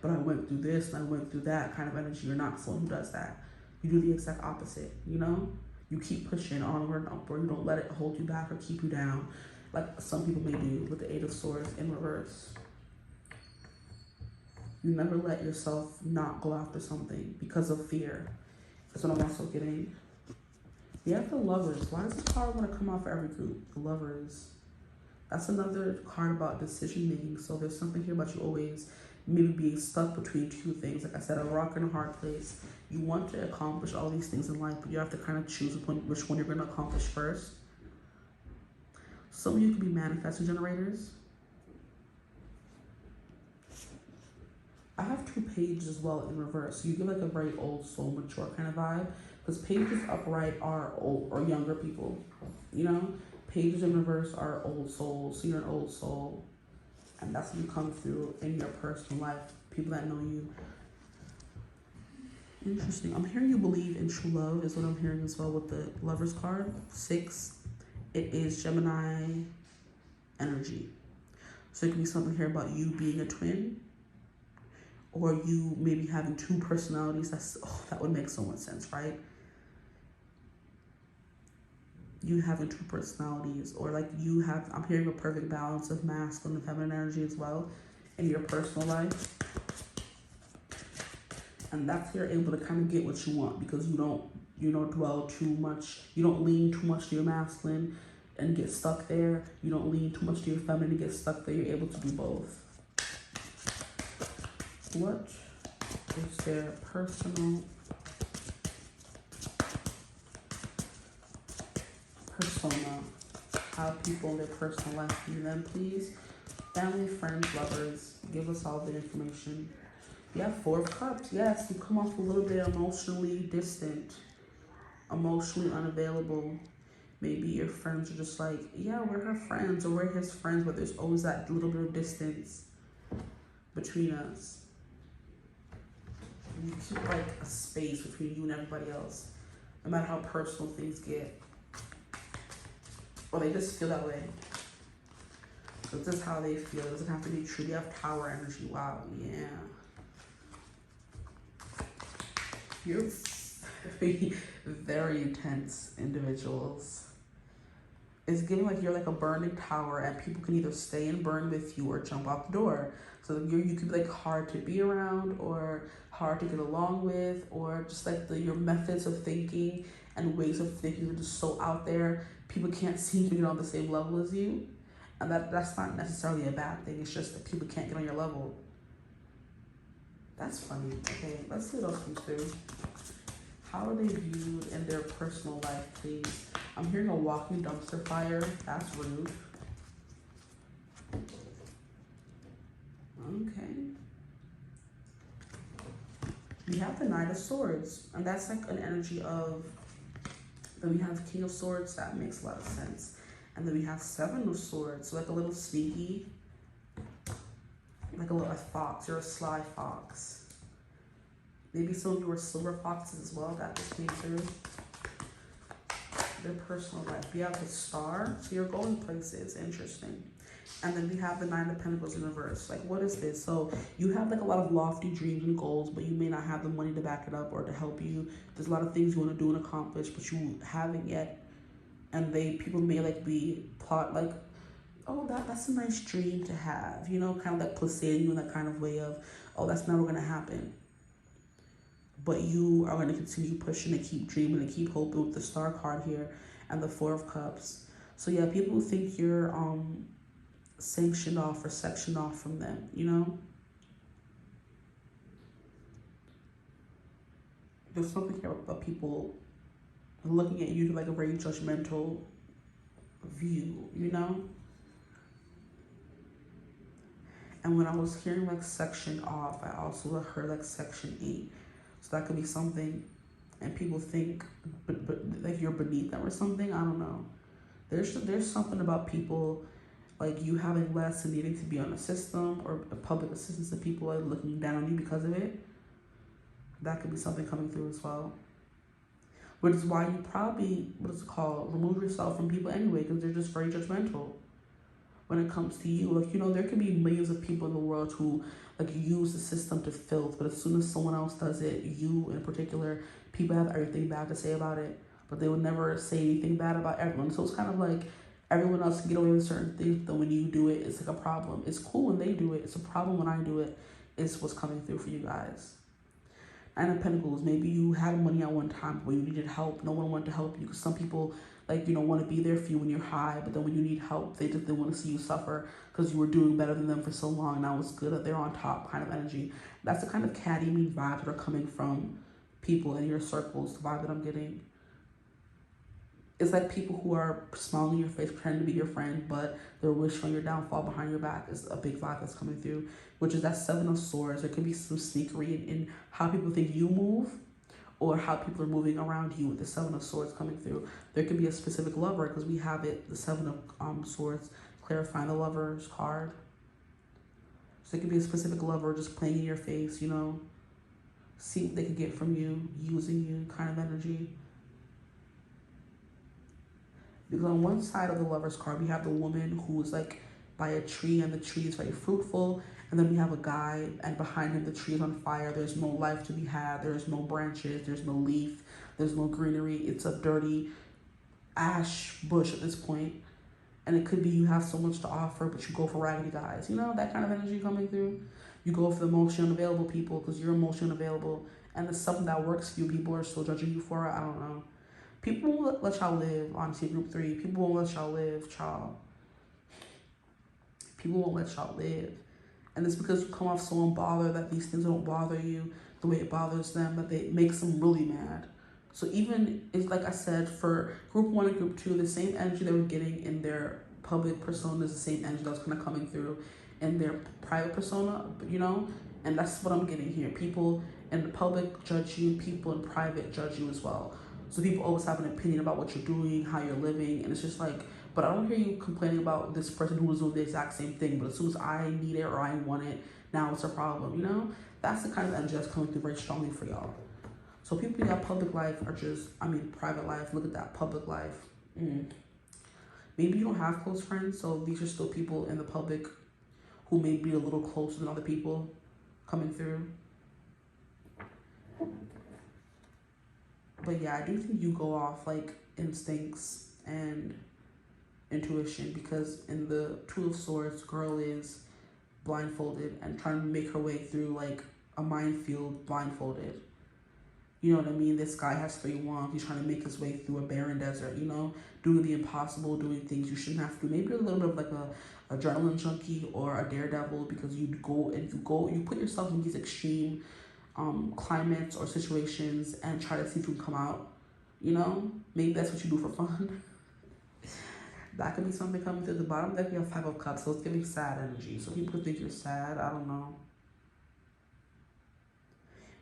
Speaker 1: but I went through this and I went through that kind of energy. You're not someone who does that. You do the exact opposite, you know? You keep pushing onward and upward. You don't let it hold you back or keep you down, like some people may do with the Eight of Swords in reverse. You never let yourself not go after something because of fear. That's what I'm also getting. You have the Lovers. Why does this card want to come out for every group? The Lovers. That's another card about decision making. So there's something here about you always maybe being stuck between two things. Like I said, a rock and a hard place. You want to accomplish all these things in life, but you have to kind of choose which one you're going to accomplish first. Some of you can be manifesting generators. I have two pages as well in reverse. So you give like a very old soul, mature kind of vibe. Because pages upright are old or younger people. You know, pages in reverse are old souls. So you're an old soul. And that's what you come through in your personal life. People that know you. Interesting. I'm hearing you believe in true love is what I'm hearing as well with the Lovers card. 6. It is Gemini energy. So it could be something here about you being a twin. Or you maybe having two personalities. That would make so much sense, right? You having two personalities, or like I'm hearing a perfect balance of masculine and feminine energy as well in your personal life. And that's you're able to kind of get what you want because you don't dwell too much. You don't lean too much to your masculine and get stuck there. You don't lean too much to your feminine and get stuck there. You're able to do both. What is their personal persona? How people in their personal life view them, please. Family, friends, lovers, give us all the information. You have Four of Cups. Yes, you come off a little bit emotionally distant, emotionally unavailable. Maybe your friends are just like, yeah, we're her friends or we're his friends, but there's always that little bit of distance between us. You keep like a space between you and everybody else, no matter how personal things get. Or they just feel that way. So this is how they feel. It doesn't have to be true. They have power energy. Wow, yeah. You're very, very intense individuals. It's giving like you're like a burning tower and people can either stay and burn with you or jump out the door. So you could be like hard to be around or hard to get along with, or just like your methods of thinking and ways of thinking are just so out there. People can't seem to get on the same level as you. And that's not necessarily a bad thing. It's just that people can't get on your level. That's funny. Okay, let's see what else comes through. How are they viewed in their personal life, please? I'm hearing a walking dumpster fire. That's rude. Okay. We have the Knight of Swords, and that's like an energy of, then we have King of Swords. That makes a lot of sense. And then we have Seven of Swords, so like a little sneaky, like a fox. You're a sly fox. Maybe some of you were silver foxes as well. That just came through. Their personal life. We have the Star, so you're going places. Interesting. And then we have the Nine of Pentacles in reverse. Like, what is this? So you have like a lot of lofty dreams and goals, but you may not have the money to back it up or to help you. There's a lot of things you want to do and accomplish, but you haven't yet. And people may like be plot like, oh, that's a nice dream to have, you know, kind of like placating you in that kind of way of, oh, that's never going to happen. But you are going to continue pushing and keep dreaming and keep hoping with the Star card here and the Four of Cups. So yeah, people think you're sanctioned off or sectioned off from them, you know? There's something here about people looking at you to like a very judgmental view, you know? And when I was hearing like section off, I also heard like section 8. So that could be something, and people think but like you're beneath them or something. I don't know. There's something about people like you having less and needing to be on a system or a public assistance, and people are looking down on you because of it. That could be something coming through as well. Which is why you probably, remove yourself from people anyway, because they're just very judgmental when it comes to you. Like, you know, there could be millions of people in the world who like use the system to filth, but as soon as someone else does it, you in particular, people have everything bad to say about it, but they would never say anything bad about everyone. So it's kind of like everyone else can get away with certain things, but when you do it, it's like a problem. It's cool when they do it. It's a problem when I do it. It's what's coming through for you guys. Nine of Pentacles, maybe you had money at one time, but you needed help. No one wanted to help you, because some people, like, you know, want to be there for you when you're high, but then when you need help, they want to see you suffer because you were doing better than them for so long. Now it's good that they're on top kind of energy. That's the kind of catty, mean vibes that are coming from people in your circles, the vibe that I'm getting. It's like people who are smiling in your face, pretending to be your friend, but they're wishing on your downfall behind your back is a big vibe that's coming through, which is that Seven of Swords. There could be some sneakery in how people think you move, or how people are moving around you with the Seven of Swords coming through. There could be a specific lover, because we have it, the Seven of Swords, clarifying the Lover's card. So it could be a specific lover just playing in your face, you know, see what they could get from you, using you kind of energy. Because on one side of the Lover's card, we have the woman who is like by a tree, and the tree is very fruitful. And then we have a guy, and behind him, the tree is on fire. There's no life to be had. There's no branches. There's no leaf. There's no greenery. It's a dirty ash bush at this point. And it could be you have so much to offer, but you go for raggedy guys. You know, that kind of energy coming through. You go for the emotionally unavailable people because you're emotionally unavailable. And it's something that works for you. People are still judging you for it. I don't know. People won't let y'all live, honestly, group 3. People won't let y'all live, child. People won't let y'all live. And it's because you come off so unbothered that these things don't bother you the way it bothers them, that it makes them really mad. So even, it's like I said, for group 1 and group 2, the same energy they were getting in their public persona is the same energy that's kind of coming through in their private persona, you know? And that's what I'm getting here. People in the public judge you, people in private judge you as well. So people always have an opinion about what you're doing, how you're living, and it's just like, but I don't hear you complaining about this person who was doing the exact same thing, but as soon as I need it or I want it, now it's a problem, you know? That's the kind of energy that's coming through very strongly for y'all. So people in your public life are just, private life, look at that, public life. Maybe you don't have close friends, so these are still people in the public who may be a little closer than other people coming through. But yeah, I do think you go off like instincts and intuition, because in the Two of Swords, girl is blindfolded and trying to make her way through like a minefield blindfolded. You know what I mean? This guy has 3 wands. He's trying to make his way through a barren desert, you know? Doing the impossible, doing things you shouldn't have to do. Maybe you're a little bit of like a adrenaline junkie or a daredevil, because you put yourself in these extreme climates or situations and try to see if you can come out, you know? Maybe that's what you do for fun. That could be something coming to the bottom. That could be a 5 of Cups, so it's giving sad energy. So people think you're sad, I don't know.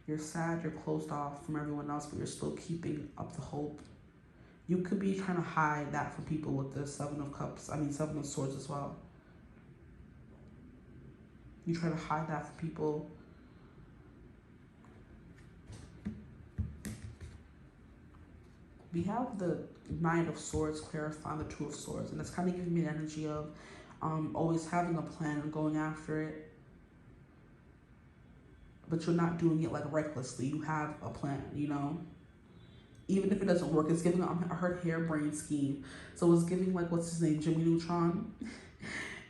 Speaker 1: You're sad, you're closed off from everyone else, but you're still keeping up the hope. You could be trying to hide that from people with the 7 of Cups, 7 of Swords as well. You try to hide that from people. We have the 9 of Swords clarifying the 2 of Swords, and that's kind of giving me an energy of always having a plan and going after it. But you're not doing it like recklessly. You have a plan, you know? Even if it doesn't work, it's giving, I heard harebrained scheme. So it's giving like, what's his name, Jimmy Neutron?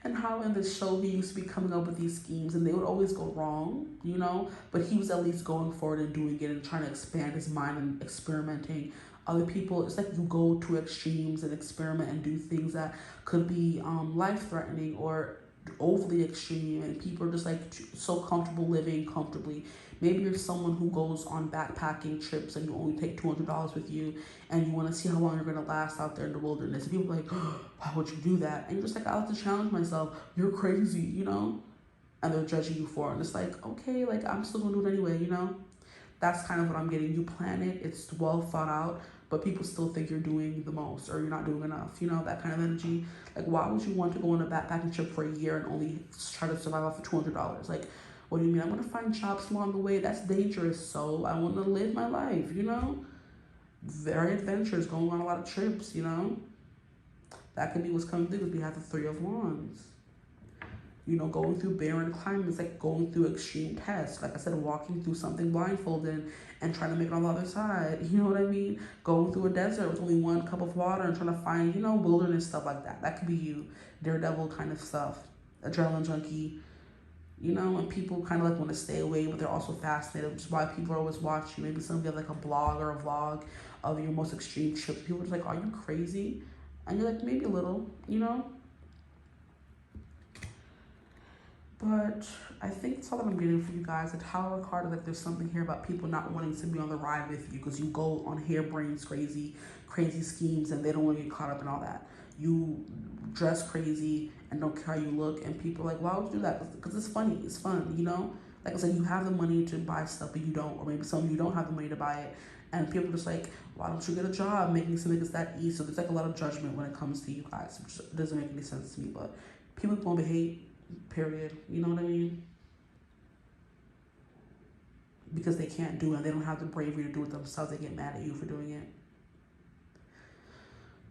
Speaker 1: And how in the show he used to be coming up with these schemes and they would always go wrong, you know? But he was at least going forward and doing it and trying to expand his mind and experimenting. Other people, it's like you go to extremes and experiment and do things that could be life-threatening or overly extreme, and people are just like so comfortable living comfortably. Maybe you're someone who goes on backpacking trips and you only take $200 with you and you want to see how long you're going to last out there in the wilderness. And people are like, oh, why would you do that? And you're just like, I like to challenge myself. You're crazy, you know? And they're judging you for it. And it's like, okay, like I'm still going to do it anyway, you know? That's kind of what I'm getting. You plan it, it's well thought out, but people still think you're doing the most or you're not doing enough, you know, that kind of energy. Like, why would you want to go on a backpacking trip for a year and only try to survive off of $200? Like, what do you mean? I'm going to find jobs along the way. That's dangerous. So I want to live my life, you know? Very adventurous, going on a lot of trips, you know? That could be what's coming through because we have the 3 of Wands. You know, going through barren climates, like going through extreme tests. Like I said, walking through something blindfolded and trying to make it on the other side. You know what I mean? Going through a desert with only 1 cup of water and trying to find, you know, wilderness stuff like that. That could be you. Daredevil kind of stuff. Adrenaline junkie. You know, and people kind of like want to stay away, but they're also fascinated, which is why people are always watching. Maybe some of you have like a blog or a vlog of your most extreme trips. People are just like, are you crazy? And you're like, maybe a little, you know? But I think that's all that I'm getting for you guys. The Tower card is like there's something here about people not wanting to be on the ride with you because you go on harebrained, crazy schemes and they don't want to get caught up in all that. You dress crazy and don't care how you look, and people are like, why would you do that? Because it's funny, it's fun, you know? Like I said, you have the money to buy stuff, but you don't, or maybe some of you don't have the money to buy it, and people are just like, why don't you get a job making something that's that easy? So there's like a lot of judgment when it comes to you guys, which doesn't make any sense to me, but people won't behave, period, you know what I mean? Because they can't do it, they don't have the bravery to do it themselves, they get mad at you for doing it.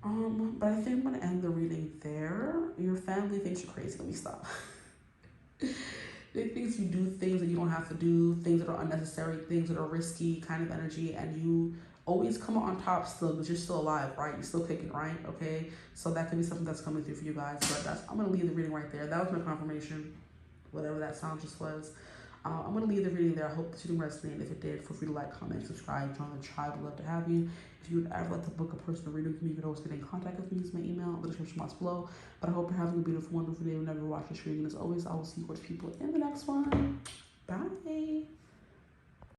Speaker 1: But I think I'm gonna end the reading there. Your family thinks you're crazy. Let me stop. They think you do things that you don't have to do, things that are unnecessary, things that are risky kind of energy, and you always come out on top still because you're still alive, right? You're still kicking, right? Okay, so that could be something that's coming through for you guys. But I'm gonna leave the reading right there. That was my confirmation, whatever that sound just was. I'm going to leave the reading there. I hope this reading resonated. If it did, feel free to like, comment, subscribe, join the tribe. I'd love to have you. If you would ever like to book a personal reading with me, you can always get in contact with me. Use my email in the description box below. But I hope you're having a beautiful, wonderful day whenever you watch this reading. As always, I will see you gorgeous people in the next one. Bye.